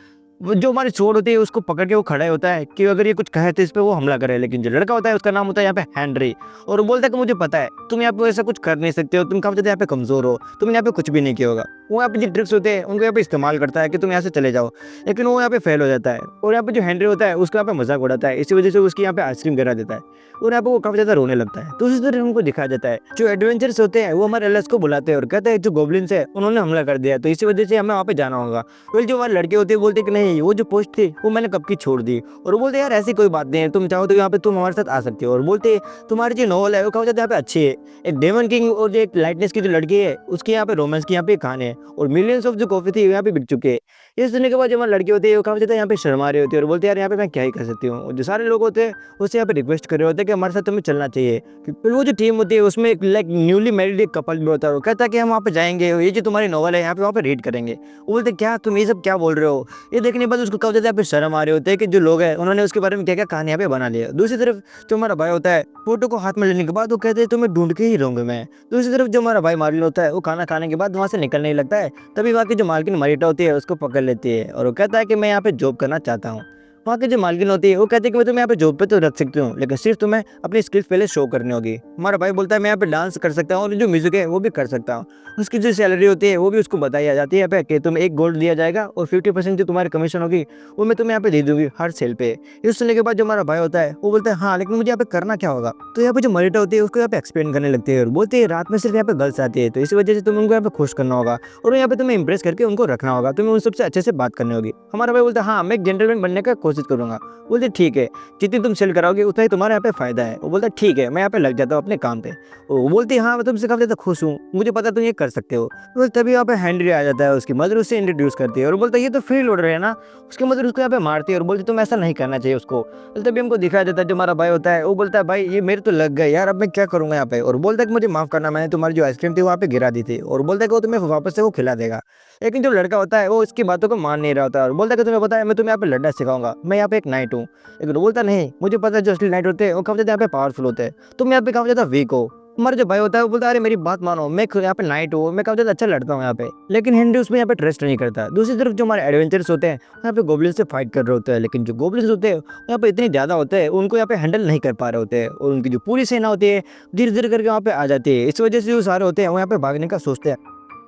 वो जो हमारी चोर होती है उसको पकड़ के वो खड़ा होता है कि अगर ये कुछ कहे तो इस पे वो हमला करे। लेकिन जो लड़का होता है उसका नाम होता है यहाँ पे हेनरी, और वो बोलता है कि मुझे पता है तुम यहाँ पे ऐसा कुछ कर नहीं सकते हो, तुम काफी ज्यादा यहाँ पे कमजोर हो, तुमने यहाँ पे कुछ भी नहीं किया होगा। वो यहाँ पे जो ट्रिक्स होते हैं उनको यहाँ पे इस्तेमाल करता है कि तुम यहाँ से चले जाओ, लेकिन वो यहाँ पे फेल हो जाता है। और यहाँ पे जो हेनरी होता है उसका यहाँ पे मजाक उड़ाता है, इसी वजह से उसकी यहाँ पे आइसक्रीम गिरा देता है और यहाँ पे वो काफी ज्यादा रोने लगता है। तो उसी तरह उनको दिखाया जाता है जो एडवेंचर्स होते हैं वो हमारे एलिस को बुलाते हैं और कहते हैं जो गोब्लिन्स है उन्होंने हमला कर दिया, तो इसी वजह से हमें वहाँ पे जाना होगा। फिर जो हमारे लड़के होते हैं बोलते कि नहीं वो जो पोस्ट थी वो मैंने कब की छोड़ दी, और वो बोलते यार ऐसी कोई बात नहीं है, तुम चाहो तो यहाँ पे तुम हमारे साथ आ सकते हो। और बोलते तुम्हारी जो नॉवल है वो काफी ज्यादा यहाँ पे अच्छी है, एक डेमन किंग और जो एक लाइटनेस की जो लड़की है उसकी यहाँ पे रोमांस की यहाँ पे कहानी है, और मिलियंस ऑफ जो कॉफी थी यहाँ पे बिक चुके हैं। ये सुनने के बाद जो हमारे लड़के होते हैं वो काफी ज्यादा यहाँ पे शर्मा रहे होते हैं और बोलते यार यहाँ पे मैं क्या ही कर सकती हूँ। और जो सारे लोग होते हैं उससे यहाँ पे रिक्वेस्ट कर रहे होते हैं कि हमारे साथ तुम्हें चलना चाहिए। फिर वो जो टीम होती है उसमें एक लाइक न्यूली मैरिड एक कपल भी होता है, वो कहता है कि हम वहाँ पे जाएंगे, ये जो तुम्हारी नॉवल है यहाँ पे वहाँ पे रीड करेंगे। वो बोलते क्या तुम ये सब क्या बोल रहे हो। ये देखने के बाद उसको काफी ज्यादा यहाँ पे शर्म आ रहे होते हैं कि जो लोग हैं उन्होंने उसके बारे में क्या क्या कहानी यहाँ पे बना लिया। दूसरी तरफ जो हमारा भाई होता है फोटो को हाथ में लेने के बाद वो कहते हैं तुम्हें ढूंढ के ही रहूंगा मैं। दूसरी तरफ जो हमारा भाई मार्लिन होता है वो खाना खाने के बाद वहाँ से निकलने ही लगता है, तभी वहाँ की जो मालकिन मरीटा होती है उसको पकड़ लेती है और वो कहता है कि मैं यहाँ पे जॉब करना चाहता हूँ। वहाँ की जो मालकिन होती है वो कहती है कि मैं तुम्हें यहाँ पे जॉब पे तो रख सकती हूँ, लेकिन सिर्फ तुम्हें अपनी स्किल्स पहले शो करनी होगी। हमारा भाई बोलता है मैं यहाँ पे डांस कर सकता हूँ और जो म्यूजिक है वो भी कर सकता हूँ। उसकी जो सैलरी होती है वो भी उसको बताई जाती है पे कि तुम्हें 1 गोल्ड दिया जाएगा और 50% जो तुम्हारी कमीशन होगी वो मैं तुम्हें यहाँ पे दे दूंगी हर सेल पे। ये सुनने के बाद जो हमारा भाई होता है वो बोलता है हाँ लेकिन मुझे यहाँ पे करना क्या होगा। तो यहाँ पे जो मरीटा होती है उसको यहाँ पे एक्सप्लेन करने लगती है और बोलते हैं रात में सिर्फ यहाँ पे गर्ल्स आती है, तो इसी वजह से तुम्हें उनको यहाँ पे खुश करना होगा और यहाँ पे तुम्हें इंप्रेस करके उनको रखना होगा, तुम्हें उन सबसे अच्छे से बात करनी होगी। हमारा भाई बोलता है हाँ मैं एक जेंटलमैन बनने का कोशिश करूंगा। बोलते ठीक है जितनी तुम सेल कराओगे उतना ही तुम्हारा यहाँ पे फायदा है। वो बोलता है ठीक है मैं यहाँ पे लग जाता हूँ अपने काम पे। वो बोलती है हाँ मैं तुमसे काफी ज्यादा खुश हूँ, मुझे पता तुम ये कर सकते हो। तो तभी यहाँ पे हेनरी आ जाता है, उसकी मदर उससे इंट्रोड्यूस करती है और बोलता है ये तो फ्री लोडर है ना। उसकी मदर उसको यहाँ पे मारती है और बोलती तुम ऐसा नहीं करना चाहिए उसको। तो तभी हमको दिखाया जाता है जो हमारा भाई होता है वो बोलता है भाई ये मेरे तो लग गए यार, अब मैं क्या करूंगा यहाँ पे। और बोलता है कि मुझे माफ करना, मैंने तुम्हारी जो आइसक्रीम थी वहाँ पे गिरा दी थी। और बोलता है कि वो तुम्हें वापस से वो खिला देगा। लेकिन जो लड़का होता है वो इसकी बातों को मान नहीं रहा होता और बोलता है कि तुम्हें पता है मैं तुम्हें यहाँ पे लड़ना सिखाऊंगा, मैं यहाँ पे एक नाइट हूँ। लेकिन वो बोलता नहीं मुझे पता है जो असली नाइट होते हैं वो काफी ज्यादा यहाँ पे पावरफुल होते हैं, तुम यहाँ पे काफी ज्यादा वीक हो। हमारा जो भाई होता है वो बोलता है अरे मेरी बात मानो, मैं यहाँ पे नाइट हूँ, मैं काफी ज्यादा अच्छा लड़ता हूँ यहाँ पे। लेकिन हेनरी उसमें यहाँ पे ट्रस्ट नहीं करता। दूसरी तरफ जो हमारे एडवेंचर्स होते हैं यहाँ पे गोब्लिन से फाइट कर रहे होते हैं, लेकिन जो गोब्लिन होते हैं यहाँ पे इतने ज्यादा होते हैं उनको यहाँ पे हैंडल नहीं कर पा रहे होते हैं और उनकी जो पूरी सेना होती है धीरे धीरे करके वहाँ पे आ जाती है। इस वजह से जो सारे होते हैं वो यहाँ पे भागने का सोचते हैं,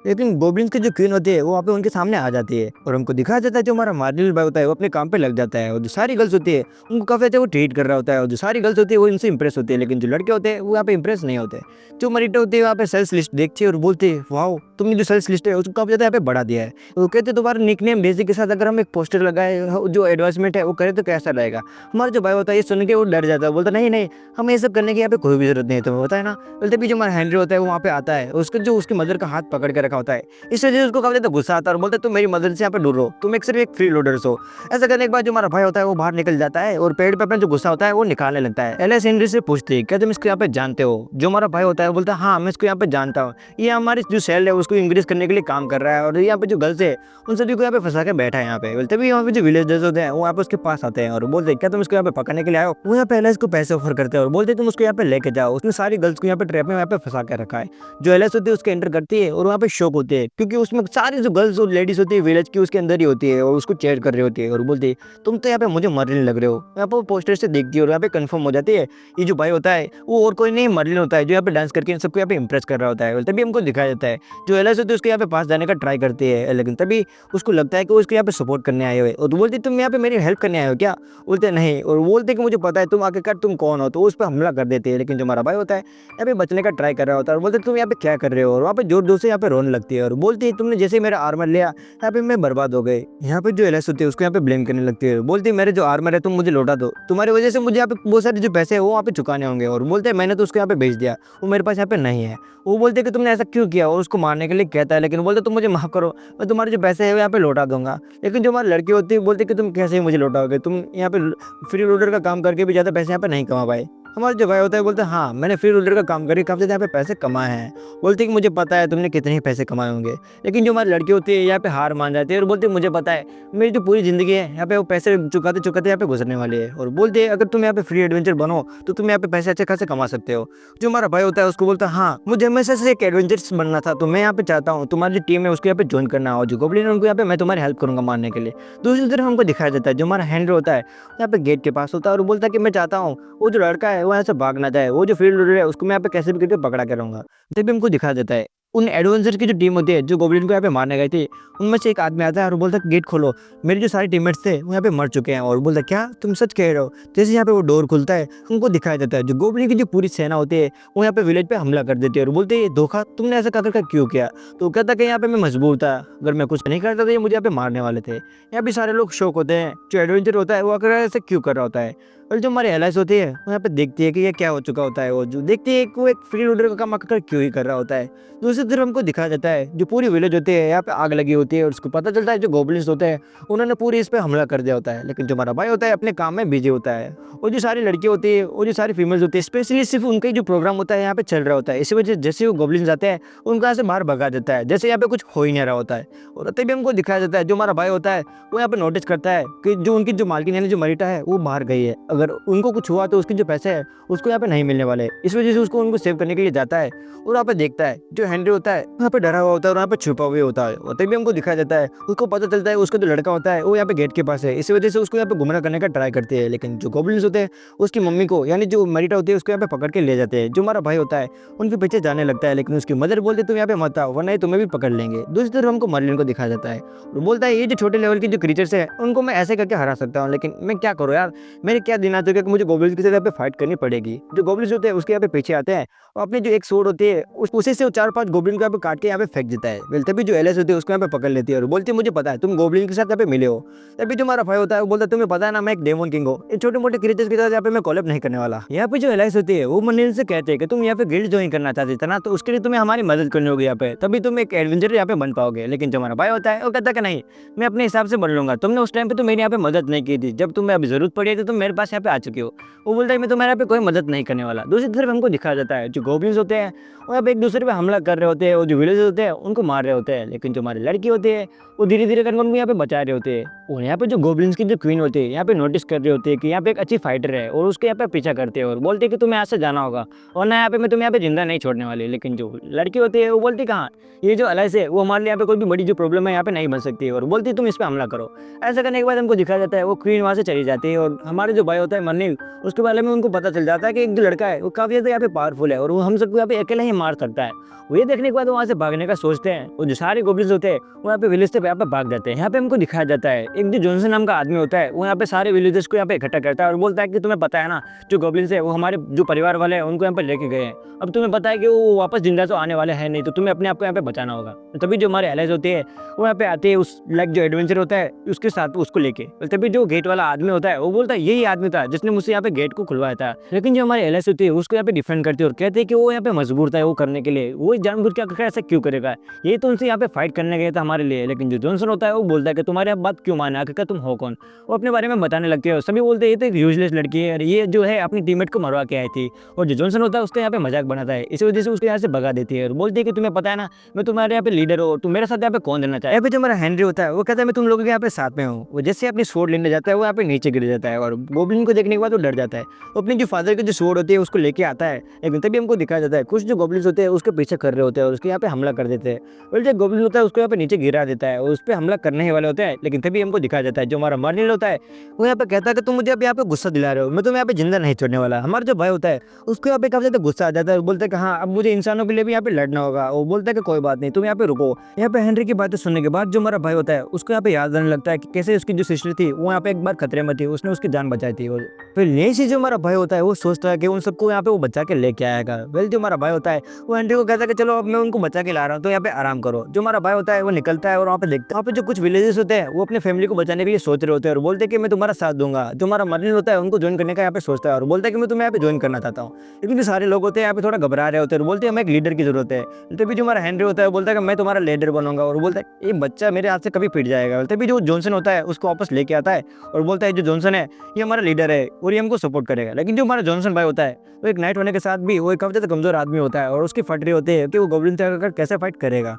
लेकिन गोब्लिन्स की जो क्वीन होती है वो वहाँ पे उनके सामने आ जाती है और हमको दिखाया जाता है जो हमारा मार्लिन भाई होता है वो अपने काम पे लग जाता है और जो सारी गर्ल्स होती है उनको काफी अच्छा वो ट्रीट कर रहा होता है और जो सारी गर्ल्स होती है वो इनसे इंप्रेस होती है, लेकिन जो लड़के होते हैं वो यहाँ पे इंप्रेस नहीं होते। जो मरीटा होती है वहाँ पे सेल्स लिस्ट देखती है और बोलती है वाओ तुमने जो सेल्स लिस्ट है उसको काफी ज्यादा यहाँ पे बढ़ा दिया है। वो कहते तुम्हारा निकनेम डेजी के साथ अगर हम एक पोस्टर लगाए जो एडवर्टाइजमेंट है वो करे तो कैसा रहेगा। हमारा जो भाई होता है ये सुन के वो डर जाता है, बोलता नहीं नहीं हमें ये सब करने की यहाँ पे कोई भी जरूरत नहीं है, तुम्हें पता है ना। बोलते भी जो हमारा हेनरी होता है वो वहाँ पे आता है, उसका जो उसकी मदर का हाथ पकड़ के रखा होता है, इस वजह से उसको काफी ज्यादा गुस्सा आता है और बोलते तुम मेरी मदद से यहाँ पे दूर रहो, तुम एक सिर्फ एक फ्री लोडर्स हो। ऐसा करने के बाद जो हमारा भाई होता है वो बाहर निकल जाता है और पेड़ पे अपना जो गुस्सा होता है वो निकालने लगता है। एलिस हेनरी से पूछती है क्या तुम इसको यहाँ पे जानते हो। जो हमारा भाई होता है वो बोलता है हाँ मैं इसको यहाँ पे जानता हूँ, ये हमारी जो सेल है उसको इंक्रीज करने के लिए काम कर रहा है और यहाँ पे जो गर्ल्स है उन सभी को यहाँ पे फंसा के बैठा है यहाँ पे। तभी यहाँ पे जो विलेजर्स होते हैं वो यहाँ पे उसके पास आते हैं और बोलते हैं क्या तुम इसको यहाँ पे पकड़ने के लिए आए। वो यहाँ पे एलिस को पैसे ऑफर करते हैं और बोलते तुम उसको यहाँ पे लेके जाओ, उसने सारी गर्ल्स को यहाँ पे ट्रैप में यहाँ पे फंसा के रखा है। जो एलिस होती है उसके एंटर करती है और वहाँ पे शॉक होती है क्योंकि उसमें सारी जो गर्ल्स और लेडीज होती है विलेज की उसके अंदर ही होती है और उसको चेयर कर रही होती है और बोलती है तुम तो यहाँ पे मुझे मर्लिन लग रहे हो। यहाँ पे पोस्टर से देखती है और यहाँ पे कंफर्म हो जाती है ये जो भाई होता है वो और कोई नहीं मर्लिन होता है जो यहाँ पे डांस करके इन सबको यहाँ पे इंप्रेस कर रहा होता है। तभी हमको दिखाया जाता है जो एलिस होती है उसके यहाँ पे पास जाने का ट्राई करती है, लेकिन तभी उसको लगता है कि वो उसको यहाँ पे सपोर्ट करने आए हुए और बोलती तुम यहाँ पे मेरी हेल्प करने आए हो क्या। बोलते नहीं और बोलते कि मुझे पता है तुम आखिरकार तुम कौन हो, तो उस पर हमला कर देते हैं। लेकिन जो हमारा भाई होता है यहाँ पे बचने का ट्राई कर रहा होता है और बोलते तुम यहाँ पे क्या कर रहे हो और वहाँ पे जोर जोर से यहाँ पे रोने लगती है और बोलती है तुमने जैसे मेरा आर्मर लिया यहाँ पे मैं बर्बाद हो गई। यहाँ पे जो एलिस होती है उसको यहाँ पे ब्लेम करने लगती है, बोलती है मेरे जो आर्मर है तुम मुझे लौटा दो, तुम्हारी वजह से मुझे यहाँ पे बहुत सारे जो पैसे है वो वहाँ पे चुकाने होंगे। और बोलते हैं मैंने तो उसको यहाँ पे भेज दिया, वो मेरे पास यहाँ पे नहीं है। वो बोलते हैं कि तुमने ऐसा क्यों किया और उसको मारने के लिए कहता है, लेकिन बोलते तुम मुझे माफ करो मैं तुम्हारे जो पैसे है वो यहाँ पे लौटा दूंगा। लेकिन जो हमारी लड़की होती है बोलती है कि तुम कैसे मुझे लौटाओगे, तुम यहाँ पे फ्री लोडर का काम करके भी ज़्यादा पैसे यहाँ पे नहीं कमा पाए। हमारा जो भाई होता है बोलता है हाँ मैंने फ्री रूलर का काम करके काफ़ी ज़्यादा यहाँ पे पैसे कमाए हैं। बोलते हैं कि मुझे पता है तुमने कितने ही पैसे कमाए होंगे। लेकिन जो हमारी लड़की होती है यहाँ पे हार मान जाती है और बोलती है मुझे पता है मेरी जो पूरी ज़िंदगी है यहाँ पे वो पैसे चुकाते चुकाते यहाँ पे गुजरने वाली है। और बोलते हैं अगर तुम यहाँ पे फ्री एडवेंचर बनो तो तुम यहाँ पे पैसे अच्छे खासे कमा सकते हो। जो हमारा भाई होता है उसको बोलता है हाँ मुझे हमेशा से एक एडवेंचर बनना था, तो मैं यहाँ पे चाहता हूँ तुम्हारी जो टीम है उसको यहाँ पे ज्वाइन करना हो। जो गोब्लिन है उनको यहाँ पे मैं तुम्हारी हेल्प करूँगा मारने के लिए। दूसरी तरफ हमको दिखाया जाता है जो हमारा हैंडलर होता है यहाँ पे गेट के पास होता है और बोलता है कि मैं चाहता हूँ वो जो लड़का है वो यहाँ से भागना चाहे, वो जो फील्ड है उसको मैं यहाँ पे कैसे भी करके पकड़ा के रहूँगा। तभी हमको दिखाया जाता है उन एडवेंचर की जो टीम होती है जो गोब्लिन को यहाँ पे मारने गई थी उनमें से एक आदमी आता है और बोलता है गेट खोलो, मेरे जो सारे टीममेट्स थे वो यहाँ पे मर चुके हैं। और बोलता है क्या तुम सच कह रहे हो। जैसे यहाँ पे वो डोर खुलता है उनको दिखाया जाता है जो गोब्लिन की जो पूरी सेना होती है वो यहाँ पे विलेज पे हमला कर देती है और बोलते हैं ये धोखा तुमने ऐसा कर क्यों किया। तो कहता है कि यहाँ पे मैं मजबूर था, अगर मैं कुछ नहीं करता तो ये मुझे यहाँ पे मारने वाले थे। यहाँ पे सारे लोग शौक होते हैं, जो एडवेंचर होता है वो आकर ऐसे क्यों कर रहा होता है। और जो हमारी एलाइस होती है वो यहाँ पे देखती है कि ये क्या हो चुका होता है, वो जो देखती है कि वो एक फ्री रूलर का काम आकर क्यों ही कर रहा होता है। दूसरी तरफ हमको दिखाया जाता है जो पूरी विलेज होती है यहाँ पे आग लगी होती है और उसको पता चलता है जो गोब्लिन्स होते हैं उन्होंने पूरी इस पे हमला कर दिया होता है। लेकिन जो हमारा भाई होता है अपने काम में बिजी होता है और जो सारी लड़की होती है और जो सारी फीमेल्स होती है स्पेशली सिर्फ उनका ही जो प्रोग्राम होता है यहाँ पे चल रहा होता है। इसी वजह जैसे वो गोब्लिन्स आते हैं उनको यहाँ से बाहर भगा देता है, जैसे यहाँ पे कुछ हो ही नहीं रहा होता है। और तभी हमको दिखाया जाता है जो हमारा भाई होता है वो यहाँ पे नोटिस करता है कि जो उनकी जो मालकिन यानी जो मरीटा है वो बाहर गई है, अगर उनको कुछ हुआ तो उसके जो पैसे है उसको यहाँ पे नहीं मिलने वाले। इस वजह से उसको उनको सेव करने के लिए जाता है और यहाँ पे देखता है जो हेनरी होता है वहाँ पे डरा हुआ होता है और यहाँ पे छुपा हुआ होता है। और तभी हमको दिखाया जाता है उसको पता चलता है उसका जो लड़का होता है वो यहाँ पे गेट के पास है, इसी वजह से उसको यहाँ पे गुमराह करने का ट्राई करते हैं। लेकिन जो गोब्लिन्स होते हैं उसकी मम्मी को यानी जो मरीटा होती है उसको यहाँ पे पकड़ के ले जाते हैं। जो हमारा भाई होता है उनके पीछे जाने लगता है लेकिन उसकी मदर बोलते तुम यहाँ पे मत आओ वरना तुम्हें भी पकड़ लेंगे। दूसरी तरफ हमको मर्लिन को दिखाया जाता है और बोलता है ये जो छोटे लेवल के जो क्रीचर्स है उनको मैं ऐसे करके हरा सकता हूँ, लेकिन मैं क्या करूँ यार, मेरे क्या दिन आ चुके हैं कि मुझे गोब्लिन्स के साथ यहाँ पे फाइट करनी पड़ेगी। जो गोब्लिन्स होते हैं उसके यहाँ पे पीछे आते हैं और अपनी जो एक सोर्ड होती है उसी से 4-5 गोब्लिन को यहाँ पे काट के यहाँ पे फेंक देता है। वेल तभी जो एलिस होती है उसको यहाँ पे पकड़ लेती है और बोलती है मुझे पता है तुम गोब्लिन के साथ यहाँ पे मिले हो। तभी जो हमारा भाई होता है वो बोलता है तुम्हें पता है ना मैं एक डेमन किंग हूँ, इन छोटे मोटे क्रीचर्स के साथ यहाँ पे मैं कोलैब नहीं करने वाला। यहाँ पे जो एलिस होती है वो मर्लिन से कहते हैं कि तुम यहाँ पे गिल्ड ज्वाइन करना चाहते थे ना, तो उसके लिए तुम्हें हमारी मदद करनी होगी यहाँ पे, तभी तुम एक एडवेंचर यहाँ पे बन पाओगे। लेकिन जो हमारा भाई होता है वो कहता है कि नहीं मैं अपने हिसाब से बन लूंगा, तुमने उस टाइम पे तो मेरी यहाँ पे मदद नहीं की थी, जब तुम्हें अभी जरूरत पड़ी तो तुम मेरे पास यहाँ पे आ चुके हो। वो बोलता है मैं तुम्हारे यहाँ पे कोई मदद नहीं करने वाला। दूसरी तरफ हमको दिखाया जाता है जो गोब्लिन्स होते हैं वो यहाँ पे एक दूसरे पे हमला कर रहे होते हैं और जो विलेजर्स होते हैं उनको मार रहे होते हैं। लेकिन जो हमारी लड़की होती है वो धीरे धीरे करके उनको यहाँ पे बचा रहे होते हैं। और यहाँ पे जो गोब्लिन्स की जो क्वीन होती है यहाँ पे नोटिस कर रही होती है कि यहाँ पे एक अच्छी फाइटर है और उसके यहाँ पे पीछा करते हैं और बोलते हैं कि तुम्हें यहाँ से जाना होगा और ना यहाँ पे मैं तुम्हें यहाँ पे जिंदा नहीं छोड़ने वाली। लेकिन जो लड़की होती है वो बोलती कहाँ ये जो एलाइस है वो हमारे लिए यहाँ पे कोई भी बड़ी जो प्रॉब्लम है यहाँ पे नहीं बन सकती है और बोलती है तुम इस पर हमला करो। ऐसा करने के बाद हमको दिखाया जाता है वो क्वीन वहाँ से चली जाती है और हमारे जो भाई होता है मर्निल उसके बारे में उनको पता चल जाता है कि एक जो लड़का है वो काफ़ी ज़्यादा यहाँ पे पावरफुल है और वो हम सबको यहाँ पे अकेले ही मार सकता है। वो ये देखने के बाद वहाँ से भागने का सोचते हैं और जो सारे गोब्लिन्स होते हैं वो यहाँ पे विलेज से यहाँ पे भाग जाते हैं। यहाँ पे हमको दिखाया जाता है एक जो जॉनसन नाम का आदमी होता है वो यहाँ पे सारे विलेजर्स को यहाँ पे इकट्ठा करता है और बोलता है कि तुम्हें पता है ना जो गोब्लिन्स है वो हमारे जो परिवार वाले हैं उनको यहाँ पे लेके गए हैं, अब तुम्हें पता है कि वो वापस जिंदा तो आने वाले हैं नहीं, तो तुम्हें अपने आप को यहाँ पे बचाना होगा। तभी जो हमारे एलाइज होते हैं वो यहाँ पे आते हैं उस लाइक जो एडवेंचर होता है उसके साथ उसको लेके। तभी जो गेट वाला आदमी होता है वो बोलता है यही आदमी था जिसने मुझसे यहाँ पे गेट को खुलवाया था। लेकिन जो हमारे एलाइज होती है उसको यहाँ पे डिफेंड करती है और कहते हैं कि वो यहाँ पे मजबूर था वो करने के लिए, वो जानबूझ के ऐसा क्यों करेगा, ये तो उनसे यहाँ पे फाइट करने गया था हमारे लिए। लेकिन जो जॉनसन होता है वो बोलता है कि तुम्हारे अब बात क्यों माना, आखिर तुम हो कौन। वो अपने बारे में बताने लगते हैं, सभी बोलते हैं ये तो एक यूजलेस लड़की है और ये जो है अपनी टीममेट को मरवा के आई थी। और जो जॉनसन होता है उसका यहाँ पे मजाक बनाता है, इसी वजह से उसको यहाँ से भगा देती है और बोलती है कि तुम्हें पता है ना मैं तुम्हारे यहाँ पे लीडर हो, तुम मेरे साथ यहाँ पे कौन रहना चाहे। यहाँ पे जो हमारा हेनरी होता है वो कहता है मैं तुम लोगों के यहाँ पे साथ में हूँ। वो जैसे अपनी स्वॉर्ड लेने जाता है वो यहाँ पे नीचे गिर जाता है और गोब्लिन को देखने के बाद वो डर जाता है। वो अपनी जो फादर की जो स्वॉर्ड होती है उसको लेके आता है, लेकिन तभी हमको दिखाया जाता है कुछ जो गोब्लिन्स होते हैं उसके पीछे कर रहे होते हैं और उसके यहाँ पे हमला कर देते हैं। और जो गोब्लिन होता है उसको यहाँ पे नीचे गिरा देता है और उस पर हमला करने ही वाले होते हैं। लेकिन तभी हमको दिखाया जाता है जो हमारा मर्निल होता है वो यहाँ पे कहता है कि तुम मुझे अब यहाँ पे गुस्सा दिला रहे हो, मैं तुम्हें यहाँ पे जिंदा नहीं छोड़ने वाला। हमारा जो भाई होता है उसको यहाँ पे काफी ज्यादा गुस्सा आ जाता है, बोलता है कि हाँ अब मुझे इंसानों के लिए भी यहाँ पे लड़ना होगा। वो बोलता है कि कोई बात नहीं तुम यहाँ पे रुको। यहाँ पे हेनरी की बातें सुनने के बाद जो हमारा भाई होता है उसको यहाँ पे याद आने लगता है कि कैसे उसकी जो सिस्टर थी वो यहाँ पे एक बार खतरे में थी, उसने उसकी जान बचाई थी। और फिर यही चीज जो हमारा भाई होता है वो सोचता है कि उन सबको यहाँ पे वो बचा के लेके आएगा। वेल जो हमारा भाई होता है वो हेनरी को कहता है कि चलो अब मैं उनको बचा के ला रहा हूँ तो यहाँ पे आराम करो। जो हमारा भाई होता है वो निकलता है और वहाँ पे देखता है वहाँ पे जो कुछ विलेजेस होते हैं वो अपने फैमिली फैमिली को बचाने के लिए सोच रहे होते हैं और बोलते हैं कि मैं तुम्हारा साथ दूंगा। तुम्हारा मर्लिन होता है उनको ज्वाइन करने का यहाँ पे सोचता है और बोलता है कि मैं तुम्हें यहाँ पे ज्वाइन करना चाहता हूँ। लेकिन जो सारे लोग होते हैं यहाँ पे थोड़ा घबरा रहे होते हैं और बोलते हैं हमें एक लीडर की जरूरत है। तभी जो हमारा हेनरी होता है बोलता है कि मैं तुम्हारा लीडर बनूंगा और बोलता है ये बच्चा मेरे हाथ से कभी पिट जाएगा। तभी जो जॉनसन होता है उसको वापस लेके आता है और बोलता है जो जॉनसन है ये हमारा लीडर है और ये हमको सपोर्ट करेगा। लेकिन जो हमारा जॉनसन भाई होता है वो एक नाइट होने के साथ भी वो एक काफी ज्यादा कमजोर आदमी होता है और उसकी फट रही होती है कि वो गोब्लिन से आकर कैसे फाइट करेगा।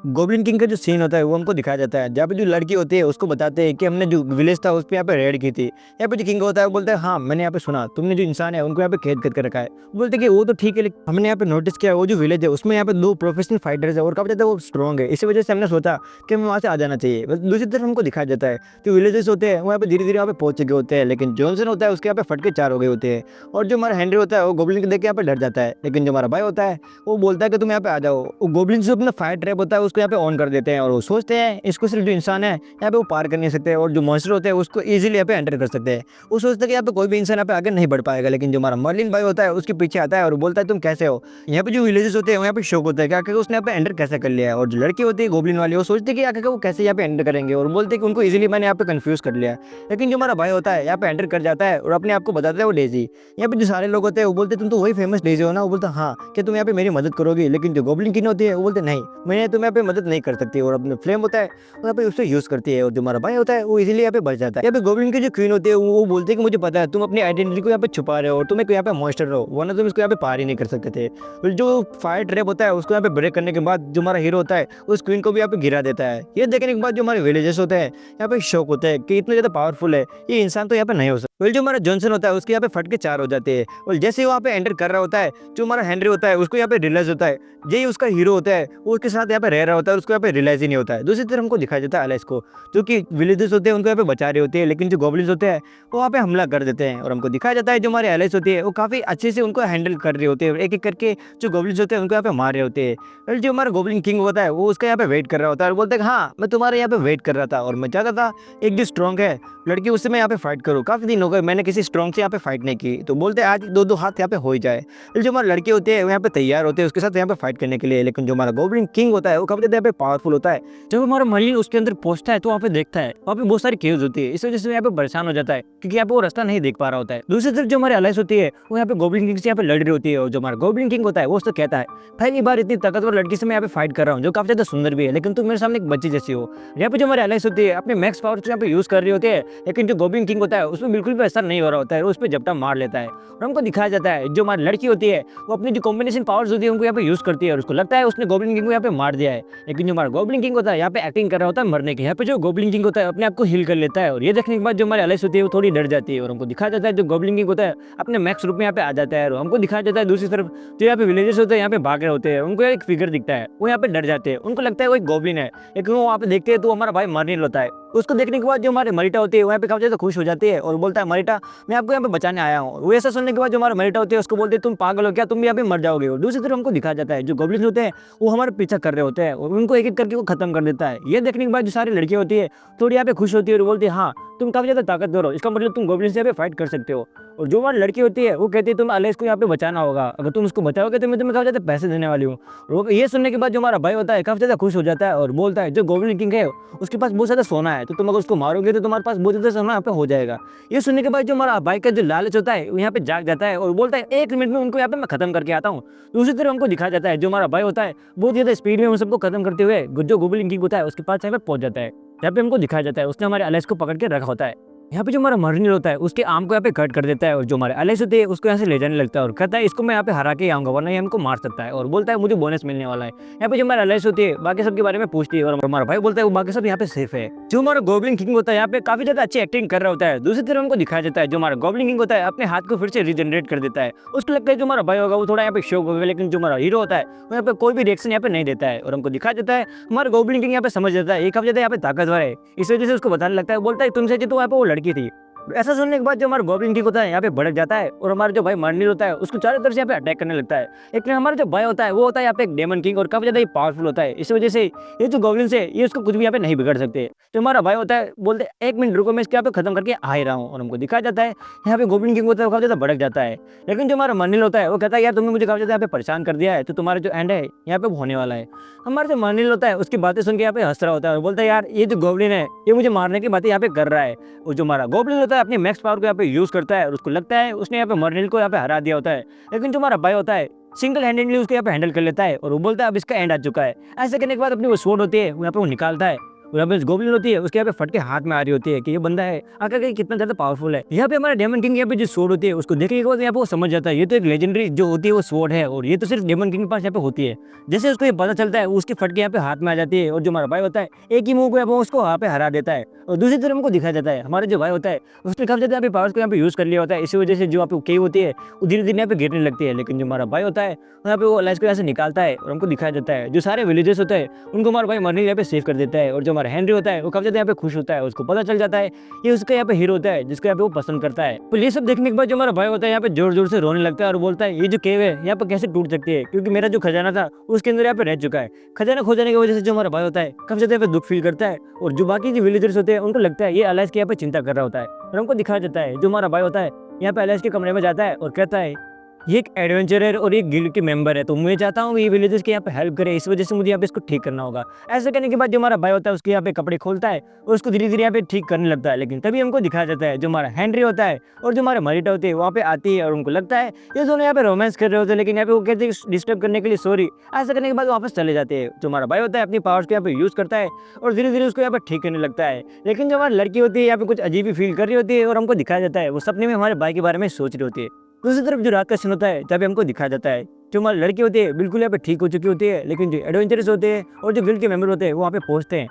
गोब्लिन किंग का जो सीन होता है वो हमको दिखाया जाता है जहाँ पे जो लड़की होती है उसको बताते हैं कि हमने जो विलेज था उस पर यहाँ पे रेड की थी। यहाँ पे जो किंग होता है वो बोलता है हाँ मैंने यहाँ पे सुना तुमने जो इंसान है उनको यहाँ पे कैद करके रखा है। बोलते हैं कि वो तो ठीक है लेकिन हमने यहाँ पे नोटिस किया वो जो विलेज है उसमें यहाँ पे 2 प्रोफेशनल फाइटर्स है और काफी ज्यादा वो स्ट्रॉन्ग है। इसी वजह से हमने सोचा कि हमें वहाँ से आ जाना चाहिए। बस दूसरी तरफ हमको दिखाया जाता है जो विलेजेस होते हैं वो यहाँ पे धीरे धीरे वहाँ पे पहुंच चुके होते हैं। लेकिन जॉनसन होता है उसके यहाँ पे फटके 4 हो गए होते हैं और जो हमारा हेनरी होता है वो गोब्लिन को देख के यहाँ पे डर जाता है। लेकिन जो हमारा भाई होता है वो बोलता है कि तुम यहाँ पे आ जाओ। वो गोब्लिन से अपना फायर ट्रैप होता है उसको यहाँ पे ऑन कर देते हैं और वो सोचते हैं इसको सिर्फ जो इंसान है यहाँ पे वो पार कर नहीं सकते और जो मॉन्स्टर होते हैं उसको इजीली यहाँ पे एंटर कर सकते हैं। वो सोचते हैं कि यहाँ पे कोई भी इंसान यहाँ पे आगे नहीं बढ़ पाएगा। लेकिन जो हमारा मर्लिन भाई होता है उसके पीछे आता है और बोलता है तुम कैसे हो। यहाँ पे जो विलेजेस होते हैं यहाँ पे शौक होता है कि आखिर उसने यहाँ पे एंटर कैसे कर लिया है। और जो लड़की होती है गोब्लिन वाली वो सोचती है कि आखिर वो कैसे यहाँ पे एंटर करेंगे और बोलते हैं कि उनको इजीली मैंने यहाँ पे कंफ्यूज कर लिया। लेकिन जो हमारा भाई होता है यहाँ पे एंटर कर जाता है और अपने आप को बताता है वो डेजी। यहाँ पे जो सारे लोग होते हैं वो बोलते तुम तो वही फेमस डेजी हो ना। वो बोलता हाँ कि तुम यहाँ पे मेरी मदद करोगी। लेकिन जो गोब्लिन किंग होती है वो बोलते नहीं मैं तुम्हें यहाँ पे मदद नहीं कर सकती और अपने फ्लेम होता है यहाँ पे उससे यूज करती है। और जो हमारा भाई होता है वो इजीली यहाँ पे बच जाता है। यहाँ पे गोब्लिन की जो क्वीन होती है वो बोलती है कि मुझे पता है तुम अपनी आइडेंटिटी को यहाँ पे छुपा रहे हो और तुम एक यहाँ पे मॉन्स्टर हो वरना तुम इसको यहाँ पे पार ही नहीं कर सकते थे। फिर जो फायर ट्रैप होता है उसको यहाँ पे ब्रेक करने के बाद जो हमारा हीरो होता है उस क्वीन को भी यहाँ पे गिरा देता है। ये देखने के बाद जो हमारे विलेजेस होते हैं यहाँ पे शौक होता है कि इतने ज्यादा पावरफुल है ये इंसान तो यहाँ पे नहीं हो सकता। फिर जो हमारा जॉनसन होता है उसके यहाँ पे फटके 4 हो जाते हैं और जैसे ही वहाँ पे एंटर कर रहा होता है जो हमारा हेनरी होता है उसको यहाँ पे रियलाइज होता है यही उसका हीरो होता है वो उसके साथ यहाँ पे रह रहा होता है उसको यहाँ पे रियलाइज ही नहीं होता है। दूसरी तरफ हमको दिखाया जाता है एलेक्स को जो कि विलेजेस होते हैं उनको यहाँ पे बचा रहे होते हैं। लेकिन जो गॉब्लिन्स होते हैं वो वहाँ पे हमला कर देते हैं और हमको दिखाया जाता है जो हमारे एलेक्स होती है वो काफी अच्छे से उनको हैंडल कर रहे होते हैं। एक एक करके जो गॉब्लिन्स होते हैं उनको यहाँ पे मार रहे होते हैं। और जो हमारा गोब्लिन किंग होता है वो उसका यहाँ पे वेट कर रहा होता है और बोलता है हाँ मैं तुम्हारे यहाँ पे वेट कर रहा था और मैं चाहता था एक जो स्ट्रॉन्ग है लड़की उससे मैं यहाँ पे फाइट करूँ। काफी दिन हो गए मैंने किसी स्ट्रॉन्ग से यहाँ पे फाइट नहीं की तो बोलते हैं आज 2-2 हाथ यहाँ पे हो ही जाए। जो हमारे लड़के होते हैं वो यहाँ पे तैयार होते हैं उसके साथ यहाँ पे फाइट करने के लिए। लेकिन जो हमारा गोब्लिन किंग होता है वो काफी यहाँ पे पावरफुल होता है। जब हमारा मर्लिन उसके अंदर पहुंचता है तो वहाँ पे देखता है वहाँ पे बहुत सारी केव्स होती है। इस वजह से यहाँ पे परेशान हो जाता है क्योंकि यहाँ पे वो रास्ता नहीं देख पा रहा होता है। दूसरी तरफ जो हमारी अलाइंस होती है वो यहाँ पे गोब्लिन किंग से यहाँ पे लड़ रही होती है और जो हमारा गोब्लिन किंग होता है वो उससे कहता है पहली बार इतनी ताकतवर लड़की से मैं यहाँ पे फाइट कर रहा हूँ जो काफी ज्यादा सुंदर भी है लेकिन तुम मेरे सामने एक बच्ची जैसी हो। यहाँ पे जो हमारी अलाइंस होती है अपने मैक्स पावर यहाँ पे यूज कर रही होती है लेकिन जो गोब्लिन किंग होता है उसमें बिल्कुल भी असर नहीं हो रहा होता है उस पर झपटा मार लेता है। और हमको दिखाया जाता है जो हमारी लड़की होती है वो अपनी जो कॉम्बिनेशन पावर्स होती है उनको यहाँ पे यूज करती है और उसको लगता है उसने गोब्लिन किंग को यहाँ पे मार दिया है। लेकिन जो हमारा गोब्लिन किंग होता है यहाँ पे एक्टिंग कर रहा होता है मरने की। यहाँ पे जो गोब्लिन किंग होता है अपने आप को हील कर लेता है और ये देखने के बाद जो हमारी अलाइंस होती है वो थोड़ी डर जाती है और हमको दिखाया जाता है जो गोब्लिन किंग होता है अपने मैक्स रूप में यहाँ पे आ जाता है। और हमको दिखाया जाता है दूसरी तरफ जो यहाँ पे विलेजेस होते हैं यहाँ पे भाग रहे होते हैं उनको एक फिगर दिखता है वो यहाँ पे डर जाते हैं उनको लगता है वो एक गोब्लिन है। लेकिन वो वहाँ पे देखते हैं तो हमारा भाई मर्लिन होता है। उसको देखने के बाद जो हमारे मरीटा होती है वहाँ पे काफी ज्यादा खुश हो जाती है और बोलता है मरीटा मैं आपको यहाँ पे बचाने आया हूँ। वो ऐसा सुनने के बाद जो हमारा मरीटा होती है उसको बोलते हैं तुम पागल हो क्या तुम भी यहाँ पे मर जाओगे। और दूसरी तरफ हमको दिखाया जाता है जो गोब्लिन्स होते हैं वो हमारे पीछा कर रहे होते हैं और उनको एक एक करके वो खत्म कर देता है। ये देखने के बाद जो सारी लड़कियां होती है थोड़ी यहाँ पे खुश होती है और बोलती है हाँ तुम काफी ज्यादा ताकतवर हो इसका मतलब तुम गोब्लिन से यहाँ पे फाइट कर सकते हो। और जो हमारी लड़की होती है वो कहती है तुम अलेक्स को यहाँ पे बचाना होगा अगर तुम उसको बचाओगे तो मैं तुम्हें काफी ज्यादा पैसे देने वाली हूँ। और ये सुनने के बाद जो हमारा भाई होता है काफी ज्यादा खुश हो जाता है और बोलता है जो गोब्लिन किंग है उसके पास बहुत ज्यादा सोना है तो तुम अगर उसको मारोगे तो तुम्हारे पास बहुत ज्यादा सोना यहाँ पे हो जाएगा। ये सुनने के बाद जो हमारा भाई का जो लालच होता है वो यहाँ पे जाग जाता है और बोलता है 1 मिनट में उनको यहाँ पे मैं खत्म करके आता हूँ। दूसरी तरफ हमको दिखाया जाता है जो हमारा भाई होता है बहुत ज्यादा स्पीड में उन सबको खत्म करते हुए जो गोब्लिन किंग होता है उसके पास यहाँ पे पहुंच जाता है। यहाँ पे हमको दिखाया जाता है उसने हमारे अलेक्स को पकड़ के रखा होता है। यहाँ पे जो हमारा मर्लिन होता है उसके आर्म को यहाँ पे कट कर देता है और जो हमारे अलेक्स होते हैं उसको यहाँ से ले जाने लगता है और कहता है इसको मैं यहाँ पे हरा के आऊंगा वरना ये हमको मार सकता है और बोलता है मुझे बोनस मिलने वाला है। यहाँ पे जो हमारे अलेक्स होती है बाकी सब के बारे में पूछती है और हमारा भाई बोलता है वो बाकी सब यहाँ पे सेफ है। जो हमारा गोब्लिन किंग होता है यहाँ पे काफी ज्यादा अच्छी एक्टिंग कर रहा होता है। दूसरी तरफ हमको दिखाया जाता है जो हमारा गोब्लिन किंग होता है अपने हाथ को फिर से रीजनरेट कर देता है। उसको लगता है जो हमारा भाई होगा वो थोड़ा यहाँ पे शौक होगा लेकिन जो हमारा हीरो होता है वो यहाँ पे कोई भी रिएक्शन यहाँ पे नहीं देता है। और हमको दिखाया जाता है हमारा गोब्लिन किंग यहाँ पे समझ जाता है ये काफी ज्यादा यहाँ पे ताकतवर है इस वजह से उसको बताने लगता है बोलता है तुमसे जो तो यहाँ पे वो लड़की थी ऐसा सुनने के बाद जो हमारा गॉब्लिन किंग होता है यहाँ पे भड़क जाता है और हमारा जो भाई मर्निल होता है उसको चारों तरफ से यहाँ पे अटैक करने लगता है। लेकिन हमारा जो भाई होता है वो होता है यहाँ पे एक डेमन किंग और काफी ज्यादा पावरफुल होता है। इस वजह से ये जो गॉब्लिन है ये उसको कुछ भी यहाँ पे नहीं बिगाड़ सकते। जो हमारा भाई होता है बोलते हैं 1 मिनट रुको, मैं इसके यहाँ पे खत्म करके आ ही रहा हूँ, और हमको दिखाया जाता है यहाँ पे गॉब्लिन किंग होता है वो काफी ज्यादा भड़क जाता है। लेकिन जो हमारा मर्निल होता है वो कहता है यार तुमने मुझे काफी ज्यादा यहाँ पे परेशान कर दिया है, तो तुम्हारा जो एंड है यहाँ पे होने वाला है। हमारा जो मर्निल होता है उसकी बातें सुन के यहाँ पे हंस रहा होता है और बोलता है यार ये जो गॉब्लिन है ये मुझे मारने की बातें यहाँ पे कर रहा है। और जो हमारा गॉब्लिन होता है अपनी मैक्स पावर को यहाँ पे यूज करता है और उसको लगता है उसने यहाँ पे मर्निल को यहाँ पे हरा दिया होता है। लेकिन जो हमारा भाई होता है सिंगल हैंडेडली उसको यहाँ पे हैंडल कर लेता है और वो बोलता है अब इसका एंड आ चुका है। ऐसे करने के बाद अपनी वो स्वॉर्ड होती है वो यहाँ पे वो निकालता है और यहाँ पे गोब्लिन होती है उसके यहाँ पे फट के हाथ में आ रही होती है कि ये बंदा है आकर कितना ज्यादा पावरफुल है। यहाँ पे हमारा डेमन किंग यहाँ पे जो स्वॉर्ड होती है उसको देखने के बाद यहाँ पे वो समझ जाता है ये तो एक लेजेंडरी जो होती है वो स्वॉर्ड है और ये तो सिर्फ डेमन किंग के पास यहाँ पे होती है। जैसे उसको ये पता चलता है उसकी फट के यहाँ पे हाथ में आ जाती है और जो हमारा भाई होता है एक ही मुंह को उसको यहाँ पे हरा देता है। और दूसरी तरफ हमको दिखाया जाता है हमारा जो भाई होता है उसने काफी ज्यादा यहाँ पे पावर्स को यहाँ पे यूज कर लिया होता है। इसी वजह से जो यहाँ पे केव होती है वो धीरे धीरे यहाँ पे गिरने लगती है। लेकिन जो हमारा भाई होता है यहाँ पे वो लाइस को यहाँ से निकालता है और हमको दिखाया जाता है जो सारे विलेजेस होते हैं उनको हमारा भाई मर्निल यहाँ पे सेव कर देता है। और जो हमारा हेनरी होता है वो काफी ज्यादा यहाँ पे खुश होता है, उसको पता चल जाता है ये उसका यहाँ पे हीरो होता है जिसको यहाँ पे वो पसंद करता है। तो ये सब देखने के बाद जो हमारा भाई होता है यहाँ पे जोर जोर से रोने लगता है और बोलता है ये जो केव है यहाँ पे कैसे टूट सकती है, क्योंकि मेरा जो खजाना था उसके अंदर यहाँ पे रह चुका है। खजाना खो जाने की वजह से जो हमारा भाई होता है काफी ज्यादा यहाँ पे दुख फील करता है और जो बाकी जो विलेजर्स होते हैं उनको लगता है ये अलाइस के यहाँ पे चिंता कर रहा होता है। और हमको दिखाया जाता है जो हमारा भाई होता है यहाँ पे अलाइस के कमरे में जाता है और कहता है ये एक एडवेंचरर और एक गिल्ड के मेंबर है, तो मैं चाहता हूँ ये विलेजर्स के यहाँ पे हेल्प करे, इस वजह से मुझे यहाँ पे इसको ठीक करना होगा। ऐसा करने के बाद जो हमारा भाई होता है उसके यहाँ पे कपड़े खोलता है और उसको धीरे धीरे यहाँ पे ठीक करने लगता है। लेकिन तभी हमको दिखाया जाता है जो हमारा हेनरी होता है और जो हमारे मरीटा होते हैं वहाँ पे आती है और उनको लगता है ये दोनों यहाँ पे रोमांस कर रहे होते हैं। लेकिन यहाँ पे वो कहते हैं डिस्टर्ब करने के लिए सॉरी। ऐसा करने के बाद वापस चले जाते हैं। जो हमारा भाई होता है अपनी पावर्स को यहाँ पे यूज करता है और धीरे धीरे उसको यहाँ पे ठीक करने लगता है। लेकिन जो हमारी लड़की होती है यहाँ पे कुछ अजीब ही फील कर रही होती है और हमको दिखाया जाता है वो सपने में हमारे भाई के बारे में सोच रही होती है। दूसरी तरफ जो रात का सीन होता है तभी हमको दिखाया जाता है जो हमारी लड़की होती है बिल्कुल यहाँ पे ठीक हो चुकी होती है। लेकिन जो एडवेंचरस होते हैं और जो गिल्ड के मेंबर होते हैं वो वहाँ पे पहुंचते हैं।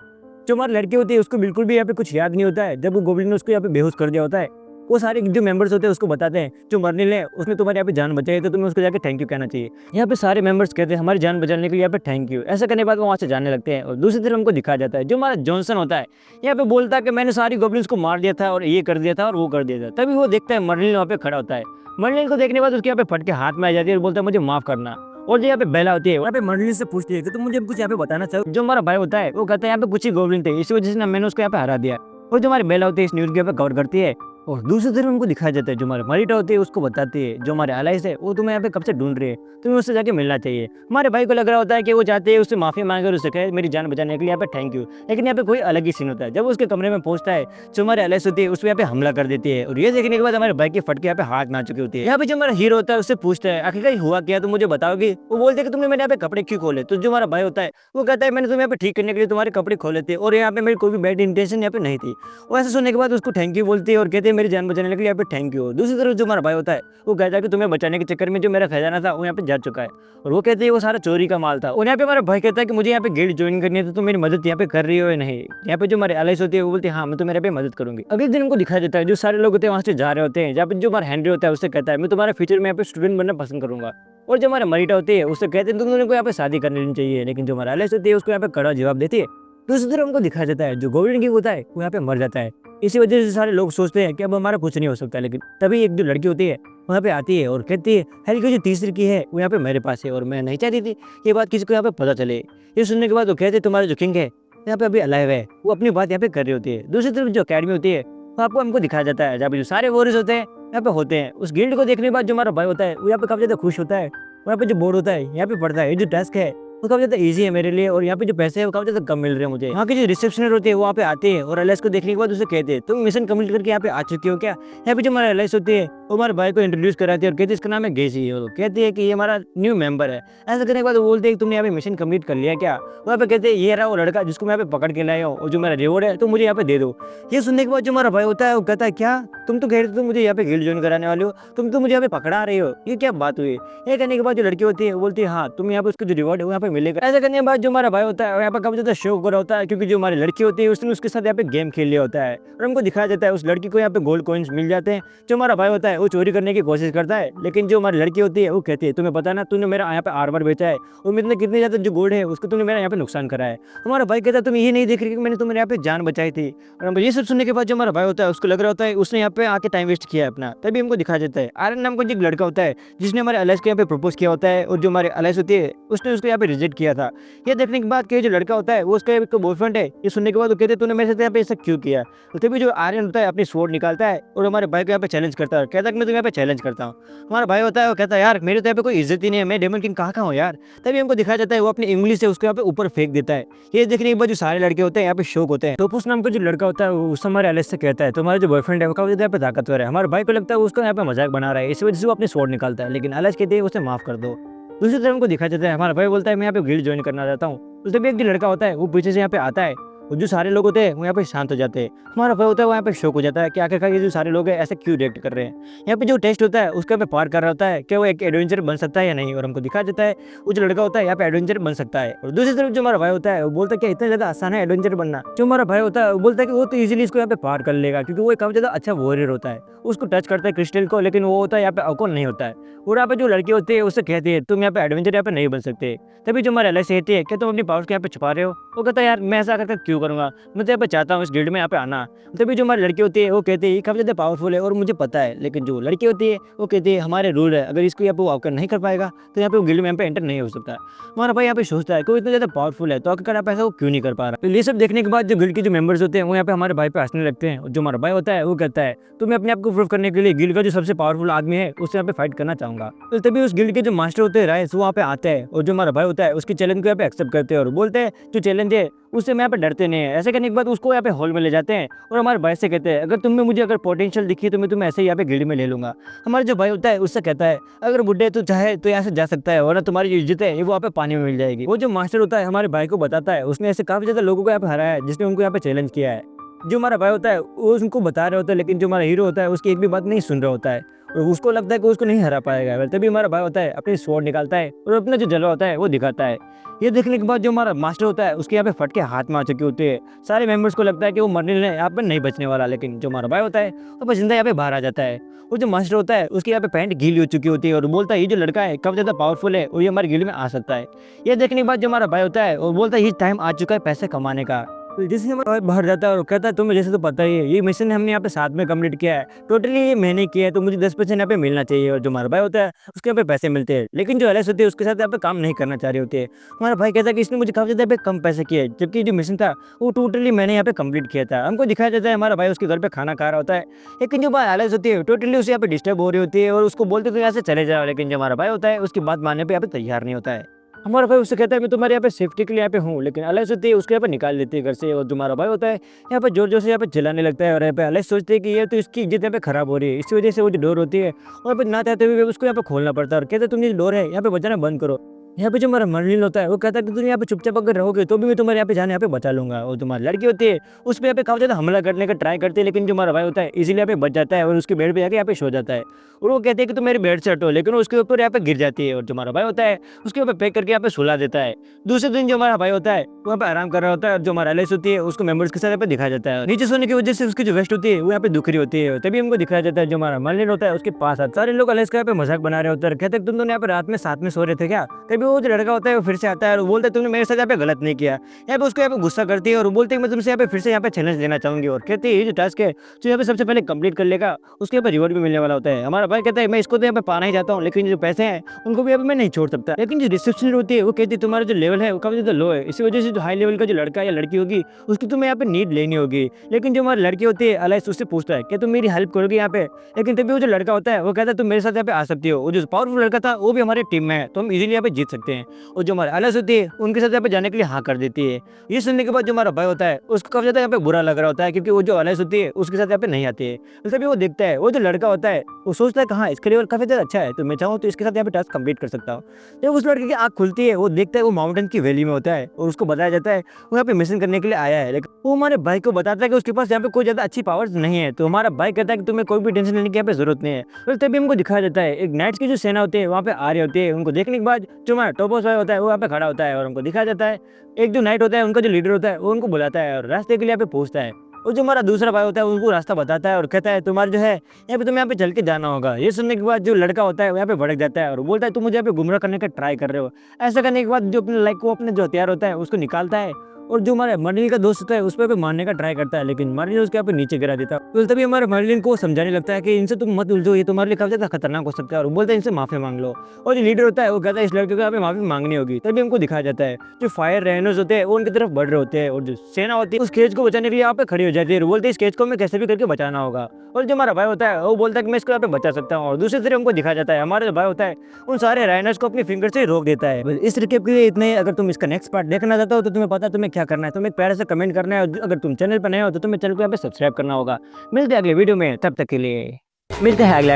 जो हमारी लड़की होती है उसको बिल्कुल भी यहाँ पे कुछ याद नहीं होता है जब वो गोब्लिन ने उसको यहाँ पे बेहोश कर दिया होता है। वो सारे जो मेंबर्स होते हैं उसको बताते हैं जो मर्निल है उसने तुम्हारे यहाँ पे जान बचाई तो तुम्हें उसको जाकर थैंक यू कहना चाहिए। यहाँ पे सारे मेंबर्स कहते हैं हमारी जान बचाने के लिए यहाँ पे थैंक यू। ऐसा करने के बाद वो वहाँ से जाने लगते हैं। और दूसरी तरफ हमको दिखाया जाता है जो हमारा जॉनसन होता है यहाँ पे बोलता है कि मैंने सारी गोब्लिन्स को मार दिया था और ये कर दिया था और वो कर दिया था। तभी वो देखता है मर्निल वहाँ पे खड़ा होता है। मर्निल को देखने के बाद उसके यहाँ पे फट के हाथ में आ जाती है और बोलता है मुझे माफ करना। और जो यहाँ पे बेला होती है यहाँ पे मर्निल से पूछती है कि तुम मुझे कुछ यहाँ पे बताना चाहो। जो हमारा भाई होता है वो कहता है यहाँ पे कुछ ही गोब्लिन थे इसी वजह से मैंने उसको यहाँ पे हरा दिया। और जो हमारी बेला होती है इस न्यूज़ को यहाँ पे कवर करती है। और दूसरी तरफ हमको दिखाया जाता है जो हमारे मरीटा होती है उसको बताती है जो हमारे अलाइस है वो तुम्हें यहाँ पे कब से ढूंढ रही है, तुम्हें उससे जाके मिलना चाहिए। हमारे भाई को लग रहा होता है कि वो चाहते हैं उससे माफी मांगे और उससे कहे मेरी जान बचाने के लिए यहाँ पे थैंक यू। लेकिन यहाँ पे कोई अलग ही सीन होता है जब उसके कमरे में पहुंचता है जो हमारे अलाइस होती है उस पर यहाँ पे हमला कर देती है। और ये देखने के बाद हमारे भाई के फटके यहाँ पे हाथ में आ चुकी होती है। यहाँ पे जो हमारा हीरो होता है उससे पूछता है आखिर हुआ क्या तो मुझे बताओगी। वो बोलते कि तुमने मेरे यहाँ पे कपड़े क्यों खोले। तो जो हमारा भाई होता है वो कहता है मैंने तुम्हें यहाँ पे ठीक करने के लिए तुम्हारे कपड़े खोले थे और यहाँ पे मेरी कोई भी बैड इंटेंशन यहाँ पे नहीं थी। वो ऐसा सुनने के बाद उसको थैंक यू बोलती है और कहते हैं मेरी जान बचाने के लिए पे थैंक यू। दूसरी तरफ जो हमारा भाई होता है वो कहता है कि तुम्हें बचाने के चक्कर में जो मेरा खजाना था वो यहाँ पे जा चुका है और वो कहते हैं वो सारा चोरी का माल था। और यहाँ पे हमारा भाई कहता है कि मुझे यहाँ पे गिल्ड ज्वाइन करनी है तो तुम मेरी मदद यहाँ पे कर रही हो या नहीं। यहाँ पे जो हमारे अलाइस होती है वो बोलती है हाँ मैं तुम्हारे पे मदद करूंगी। अगले दिन उनको दिखाया जाता है जो सारे लोग होते हैं वहाँ से जा रहे होते हैं। जहाँ पे जो हमारा हेनरी होता है उससे कहता है मैं तुम्हारे फ्यूचर में यहाँ पे स्टूडेंट बनना पसंद करूंगा। और जो हमारे मरीटा होती है उससे कहते हैं तुम दोनों को यहाँ पे शादी कर लेनी चाहिए। लेकिन जो हमारा अलाइस होती है उसको यहाँ पे कड़ा जवाब देती है। दूसरी तरफ हमको दिखाया जाता है जो गोल्डन किंग होता है वो यहाँ पे मर जाता है। इसी वजह से सारे लोग सोचते हैं कि अब हमारा कुछ नहीं हो सकता। लेकिन तभी एक जो लड़की होती है वहाँ पे आती है और कहती है हेल की जो तीसरी की है वो यहाँ पे मेरे पास है और मैं नहीं चाहती थी ये बात किसी को यहाँ पे पता चले। ये सुनने के बाद वो कहते तुम्हारा जो किंग है यहाँ पे अभी अलाइव है, वो अपनी बात यहाँ पे कर रही होती है। दूसरी तरफ जो अकेडमी होती है वो आपको हमको दिखाया जाता है जहाँ पे जो सारे वॉरियर्स होते हैं यहाँ पे होते हैं। उस गिल्ड को देखने के बाद जो हमारा भाई होता है वो यहाँ पे काफी ज्यादा खुश होता है। वहाँ पे जो बोर्ड होता है यहाँ पे पढ़ता है ये जो टास्क है वो काफी ज्यादा इजी है मेरे लिए और यहाँ पे जो पैसे है वो काफी ज्यादा कम मिल रहे हैं मुझे। यहाँ के जो रिसेप्शनर होते हैं वो वहाँ पे आते हैं और एलएस को देखने के बाद उसे कहते हैं तुम मिशन कंप्लीट करके यहाँ पे आ चुकी हो क्या। यहाँ पे जो हमारा एलएस होती है वो हमारे भाई को इंट्रोड्यूस कराती है और कहती है इसका नाम है गेसी। और कहती है कि ये हमारा न्यू मेंबर है। ऐसा करने के बाद वो बोलते हैं तुमने यहाँ पे मिशन कंप्लीट कर लिया क्या। वहाँ पे कहते हैं ये रहा वो लड़का जिसको मैं यहाँ पे पकड़ के लाया हूँ और जो मेरा रिवॉर्ड है तो मुझे यहाँ पे दे दो। ये सुनने के बाद जो हमारा भाई होता है वो कहता है क्या तुम तो कह रहे थे मुझे यहाँ पे गिल्ड ज्वाइन कराने वाले हो, तुम तो मुझे यहाँ पे पकड़ा रहे हो, ये क्या बात हुई। ये कहने के बाद जो लड़की होती है वो बोलती है हाँ तुम यहाँ पे उसका जो रिवॉर्ड है वो यहाँ पे पे मिलेगा। ऐसा करने के बाद जो हमारा भाई होता है यहाँ पे काफी ज्यादा शौक हो रहा होता है, क्योंकि जो हमारी लड़की होती है उसने उसके साथ यहाँ पे गेम खेल लिया होता है और हमको दिखाया जाता है उस लड़की को यहाँ पे गोल्ड कॉइन्स मिल जाते हैं। जो हमारा भाई होता है वो चोरी करने की कोशिश करता है, लेकिन जो हमारी लड़की होती है वो कहती है तुम्हें पता ना तूने मेरा यहाँ पे आर्मर बेचा है और मेरे कितने ज्यादा जो गोल्ड है उसको तूने मेरा यहाँ पे नुकसान करा है। हमारा भाई कहता है तुम ये नहीं देख रही कि मैंने तुम्हारे यहाँ पे जान बचाई थी। और हम ये सब सुनने के बाद जो हमारा भाई होता है उसको लग रहा होता है उसने यहाँ पे आके टाइम वेस्ट किया है अपना। तभी हमको दिखाया जाता है आर्यन नाम का जो एक लड़का होता है जिसने हमारे अलेक्स को यहाँ पे प्रपोज किया होता है, और जो हमारे अलेक्स होती है उसने उसको यहाँ पे रिजेक्ट किया था। ये देखने के बाद कि जो लड़का होता है वो उसका एक बॉयफ्रेंड है, ये सुनने के बाद वो कहते हैं तूने मेरे साथ यहाँ पे ऐसा क्यों किया। तो तभी जो आर्यन होता है अपनी स्वॉर्ड निकालता है और हमारे भाई को यहाँ पे चैलेंज करता है, कहता है कि मैं तुम्हें यहाँ पे चैलेंज करता हूँ। हमारा भाई होता है वो कहता है यार मेरे तो यहाँ पे कोई इज्जत ही नहीं है, मैं डेमन किंग कहाँ हूँ यार। तभी हमको दिखाया जाता है वो अपनी इंग्लिश से उसको यहाँ पे ऊपर फेंक देता है। ये देखने के बाद जो सारे लड़के होते हैं यहाँ पे शौक होते हैं। तो उस नाम का जो लड़का होता है उस हमारे एलेक्स से कहता है तुम्हारा जो बॉयफ्रेंड है वो काफी यहाँ पे ताकतवर है। हमारे भाई को लगता है उसको यहाँ पे मजाक बना रहा है, इसी वजह से वो अपनी स्वॉर्ड निकालता है, लेकिन एलेक्स कहते हैं उसे माफ कर दो। दूसरी तरफ हमको दिखाया जाता है हमारा भाई बोलता है मैं यहाँ पे गिल्ड ज्वाइन करना चाहता हूँ। तो तभी एक जो लड़का होता है वो पीछे से यहाँ पे आता है और जो सारे लोग होते हैं वो यहाँ पे शांत हो जाते हैं। हमारा भाई होता है वो यहाँ पे शौक हो जाता है कि आखिरकार ये जो सारे लोग हैं ऐसे क्यों रिएक्ट कर रहे हैं। यहाँ पे जो टेस्ट होता है उसका पे पार कर रहा होता है कि वो एक एडवेंचर बन सकता है या नहीं, और हमको दिखाया जाता है वो जो लड़का होता है यहाँ पे एडवेंचर बन सकता है। और दूसरी तरफ जो हमारा भाई होता है वो बोलता है कि इतना ज़्यादा आसान है एडवेंचर बनना। जो हमारा भाई होता है वो बोलता है कि वो तो इजीली इसको यहाँ पे पार कर लेगा, क्योंकि वो काफ़ी ज़्यादा अच्छा वॉरियर होता है। उसको टच करता है क्रिस्टल को, लेकिन वो होता है यहाँ पे अकोल नहीं होता है। और यहाँ पे जो लड़की होती है उससे कहती है तुम यहाँ पे एडवेंचर यहाँ पे नहीं बन सकते। तभी जो हमारे एलेक्स कहती है कि तुम अपनी पावर्स को यहाँ पे छुपा रहे हो। वो कहता है यार मैं ऐसा करके क्यों करूँगा, मैं तो यहाँ पे चाहता हूँ इस गिल्ड में यहाँ पे आना। तभी जो हमारी लड़की होती है वो कहती है काफ़ी ज़्यादा पावरफुल है और मुझे पता है, लेकिन जो लड़की होती है वो कहती है हमारे रूल है, अगर इसको यहाँ पे वो आकर नहीं कर पाएगा तो यहाँ पे वो गिल्ड में यहाँ पे एंटर नहीं हो सकता। हमारा भाई यहाँ पे सोचता है कि वो इतना ज़्यादा पावरफुल है तो आखिरकार यहाँ पे ऐसा वो क्यों नहीं कर पा रहा। तो ये सब देखने के बाद जो गिल्ड के जो मेंबर्स होते हैं वो यहाँ पे हमारे भाई पे हंसने लगते हैं। और जो हमारा भाई होता है वो कहता है तुम्हें अपने आप को प्रूव करने के लिए गिल्ड का जो सबसे पावरफुल आदमी है उससे यहाँ पे फाइट करना चाहूंगा। तो तभी उस गिल्ड के जो मास्टर होते हैं राइस वो वहाँ पे आते हैं और जो हमारा भाई होता है उसके चैलेंज को यहाँ पे एक्सेप्ट करते हैं और बोलते हैं जो चैलेंज है उससे मैं यहाँ पे डरते नहीं है। ऐसे करने के बाद उसको यहाँ पे हॉल में ले जाते हैं और हमारे भाई से कहते हैं अगर तुम में मुझे अगर पोटेंशियल दिखी तो मैं तुम्हें ऐसे ही यहाँ पे गिल्ड में ले लूंगा। हमारा जो भाई होता है उससे कहता है अगर बुड्ढे तो चाहे तो यहाँ से जा सकता है, वरना तुम्हारी जो इज्जत है वो यहाँ पे पानी में मिल जाएगी। वो जो मास्टर होता है हमारे भाई को बताता है उसने ऐसे काफी ज्यादा लोगों को यहाँ पे हराया है जिसने उनको यहाँ पे चैलेंज किया है। जो हमारा भाई होता है वो उनको बता रहा होता है, लेकिन जो हमारा हीरो होता है उसकी एक भी बात नहीं सुन रहा होता है और उसको लगता है कि उसको नहीं हरा पाएगा। तभी हमारा भाई होता है अपनी स्वॉर्ड निकालता है और अपना जो जलवा होता है वो दिखाता है। ये देखने के बाद जो हमारा मास्टर होता है उसके यहाँ पे फट के हाथ में आ चुकी होती है। सारे मेंबर्स को लगता है कि वो मरने यहाँ पे नहीं बचने वाला, लेकिन जो हमारा भाई होता है वो बस जिंदा यहाँ पे बाहर आ जाता है। वो जो मास्टर होता है उसकी यहाँ पे पैंट गीली हो चुकी होती है और बोलता है ये जो लड़का है काफी ज्यादा पावरफुल है और ये हमारे गिल्ड में आ सकता है। ये देखने के बाद जो हमारा भाई होता है वो बोलता है ये टाइम आ चुका है पैसे कमाने का। तो जिससे हमारा भाई बाहर जाता है और कहता है तुम्हें जैसे तो पता ही है ये मिशन हमने यहाँ पे साथ में कंप्लीट किया है, टोटली ये मैंने किया है, तो मुझे 10% यहाँ पे मिलना चाहिए। और जो हमारा भाई होता है उसके यहाँ पे पैसे मिलते हैं, लेकिन जो एलेक्स होती है उसके साथ यहाँ पे काम नहीं करना चाह रही होती है। हमारा भाई कहता है कि इसने मुझे काफी ज्यादा कम पैसे किए, जबकि जो मिशन था वो टोटली मैंने यहाँ पे कंप्लीट किया था। हमको दिखाया जाता है हमारा भाई उसके घर पे खाना खा रहा होता है, लेकिन जो बात एलेक्स होती है टोटली उसे यहाँ पे डिस्टर्ब हो रही होती है और उसको बोलते तो यहाँ से चले जाओ, लेकिन जो हमारा भाई होता है उसकी बात मानने पर यहाँ पे तैयार नहीं होता है। हमारा भाई उससे कहता है मैं तुम्हारे यहाँ पे सेफ्टी के लिए यहाँ पे हूँ, लेकिन एलेक्स होती है उसके यहाँ पे निकाल देती है घर से। और जो हमारा भाई होता है यहाँ पे जोर जोर से यहाँ पे चिल्लाने लगता है और यहाँ पे एलेक्स सोचते हैं कि ये तो इसकी इज्जत यहाँ पे खराब हो रही है। इसी वजह से वो जो डोर होती है वहाँ पे ना चाहते हुए उसको यहाँ पे खोलना पड़ता है और कहते तुम ये डोर है यहाँ पे बचाना बंद करो। यहाँ पे जो हमारा मर्लिन होता है वो कहता है कि तुम यहाँ पे चुपचाप अगर रहोगे तो भी मैं तुम्हारे यहाँ पे जाने यहाँ पे बचा लूंगा। और तुम्हारी लड़की होती है उस पर यहाँ पे काफी ज्यादा हमला करने का ट्राई करती है, लेकिन जो हमारा भाई होता है इसीलिए यहाँ पे बच जाता है और उसके बेड पे जाके यहाँ पे सो जाता है। और वो कहते हैं कि तुम मेरे बेड से हटो, लेकिन उसके ऊपर यहाँ पे गिर जाती है और जो हमारा भाई होता है उसके ऊपर पैक करके यहाँ पे सुला देता है। दूसरे दिन जो हमारा भाई होता है वहाँ पे आराम कर रहा होता है और जो हमारा एलेक्स होती है उसको मेंबर्स के साथ यहाँ पे दिखाया जाता है। नीचे सोने की वजह से उसकी जो वेस्ट होती है वो यहाँ पे दुख रही होती है, तभी हमको दिखाया जाता है जो हमारा मर्लिन होता है उसके पास सारे लोग एलेक्स का यहाँ पे मजाक बना रहे होते हैं, कहते हैं तुम दोनों यहाँ पे रात में साथ में सो रहे थे क्या। तभी वो जो लड़का होता है वो फिर से आता है और बोलता है तुमने मेरे साथ यहाँ पे गलत नहीं किया। यहाँ पे उसको यहाँ पे गुस्सा करती है और बोलते हैं मैं तुमसे यहाँ पे फिर से यहाँ पे चैलेंज लेना चाहूंगी और कहती है ये जो टास्क है जो यहाँ पे सबसे पहले कंप्लीट कर लेगा उसके यहाँ पे रिवॉर्ड भी मिलने वाला होता है। हमारा भाई कहता है मैं इसको तो यहाँ पे पाना ही चाहता हूँ, लेकिन जो पैसे हैं उनको भी यहाँ पे मैं नहीं छोड़ सकता। लेकिन जो रिसेप्शन होती है वो कहती है तुम्हारा जो लेवल है वो काफी ज्यादा लो है, इसी वजह से जो हाई लेवल का जो लड़का या लड़की होगी उसकी तुम्हें यहाँ पे नीड लेनी होगी। लेकिन जो हमारी लड़की होती है अलेक्स उससे पूछता है कि तुम मेरी हेल्प करोगे यहाँ पे, लेकिन तभी वो जो लड़का होता है वो कहता है तुम मेरे साथ यहाँ पे आ सकती हो। वो जो पावरफुल लड़का था वो भी हमारे टीम में है तो हम इजीली यहाँ पे जीत सकते हैं। और जो हमारे अलेक्स होती है उनके साथ यहाँ पे जाने के लिए हाँ कर देती है। ये सुनने के बाद जो हमारा भाई होता है उसको काफी ज्यादा यहाँ पे बुरा लग रहा होता है, क्योंकि वो जो अलेक्स होती है उसके साथ यहाँ पे नहीं आती है। तो तभी वो देखता है वो जो लड़का होता है वो सोचता है कहाँ इसका लेवल काफी ज्यादा अच्छा है तो मैं चाहूँ तो इसके साथ यहाँ पे टास्क कंप्लीट कर सकता हूँ। जब उस लड़के की आँख खुलती है वो देखता है वो माउंटेन की वैली में होता है और उसको बताया जाता है वो यहाँ पे मिशन करने के लिए आया है, लेकिन वो हमारे भाई को बताता है कि उसके पास यहाँ पे कोई ज्यादा अच्छी पावर्स नहीं है। तो हमारा भाई कहता है कि तुम्हें कोई भी टेंशन लेने की यहाँ पे जरूरत नहीं है। फिर तभी हमको दिखाया जाता है एक नाइट्स की जो सेना होती है वहाँ पे आ रही होती है। उनको देखने के बाद जो हमारा हमारा टॉपोस भाई होता है वो यहाँ पे खड़ा होता है और हमको दिखाया जाता है। एक जो नाइट होता है उनका जो लीडर होता है वो उनको बुलाता है और रास्ते के लिए यहाँ पे पूछता है। और जो हमारा दूसरा भाई होता है उनको रास्ता बताता है और कहता है तुम्हारा जो है यहाँ पे तुम्हें यहाँ पे चल के जाना होगा। ये सुनने के बाद जो लड़का होता है वो यहाँ पे भड़क जाता है और बोलता है तुम मुझे यहाँ पे गुमराह करने का ट्राई कर रहे हो। ऐसा करने के बाद जो अपने लाइक को अपने जो हथियार होता है उसको निकालता है और जो हमारे मर्लिन का दोस्त होता है उस पर मारने का ट्राई करता है, लेकिन मर्लिन उसके यहाँ पे नीचे गिरा देता है। तो तभी हमारे मर्लिन को समझाने लगता है कि इनसे तुम मत उलझो, ये तुम्हारे लिए काफी ज्यादा खतरनाक हो सकता है और बोलता है इनसे माफी मांग लो। और जो लीडर होता है वो कहता है इस लड़के को यहाँ पे माफी मांगनी होगी। तभी हमको दिखाया जाता है जो फायर रेनोज होते हैं वो उनकी तरफ बढ़ रहे होते हैं और जो सेना होती है उस केज को बचाने के लिए यहाँ पे खड़ी हो जाती है और बोलते हैं इस केज को हमें कैसे भी करके बचाना होगा। और जो हमारा भाई होता है वो बोलता है कि मैं इसको यहाँ पे बचा सकता हूँ। और दूसरी तरफ हमको दिखाया जाता है हमारा जो भाई होता है उन सारे राइनोस को अपनी फिंगर से रोक देता है। इस रिकेप के लिए इतना ही। अगर तुम इसका नेक्स्ट पार्ट देखना चाहते हो तो तुम्हें पता है तुम्हें क्या करना है, तुम्हें प्यारे से कमेंट करना है और अगर तुम चैनल पर नए हो तो तुम्हें चैनल को यहाँ पे सब्सक्राइब करना होगा। मिलते हैं अगले वीडियो में, तब तक के लिए मिलते हैं अगले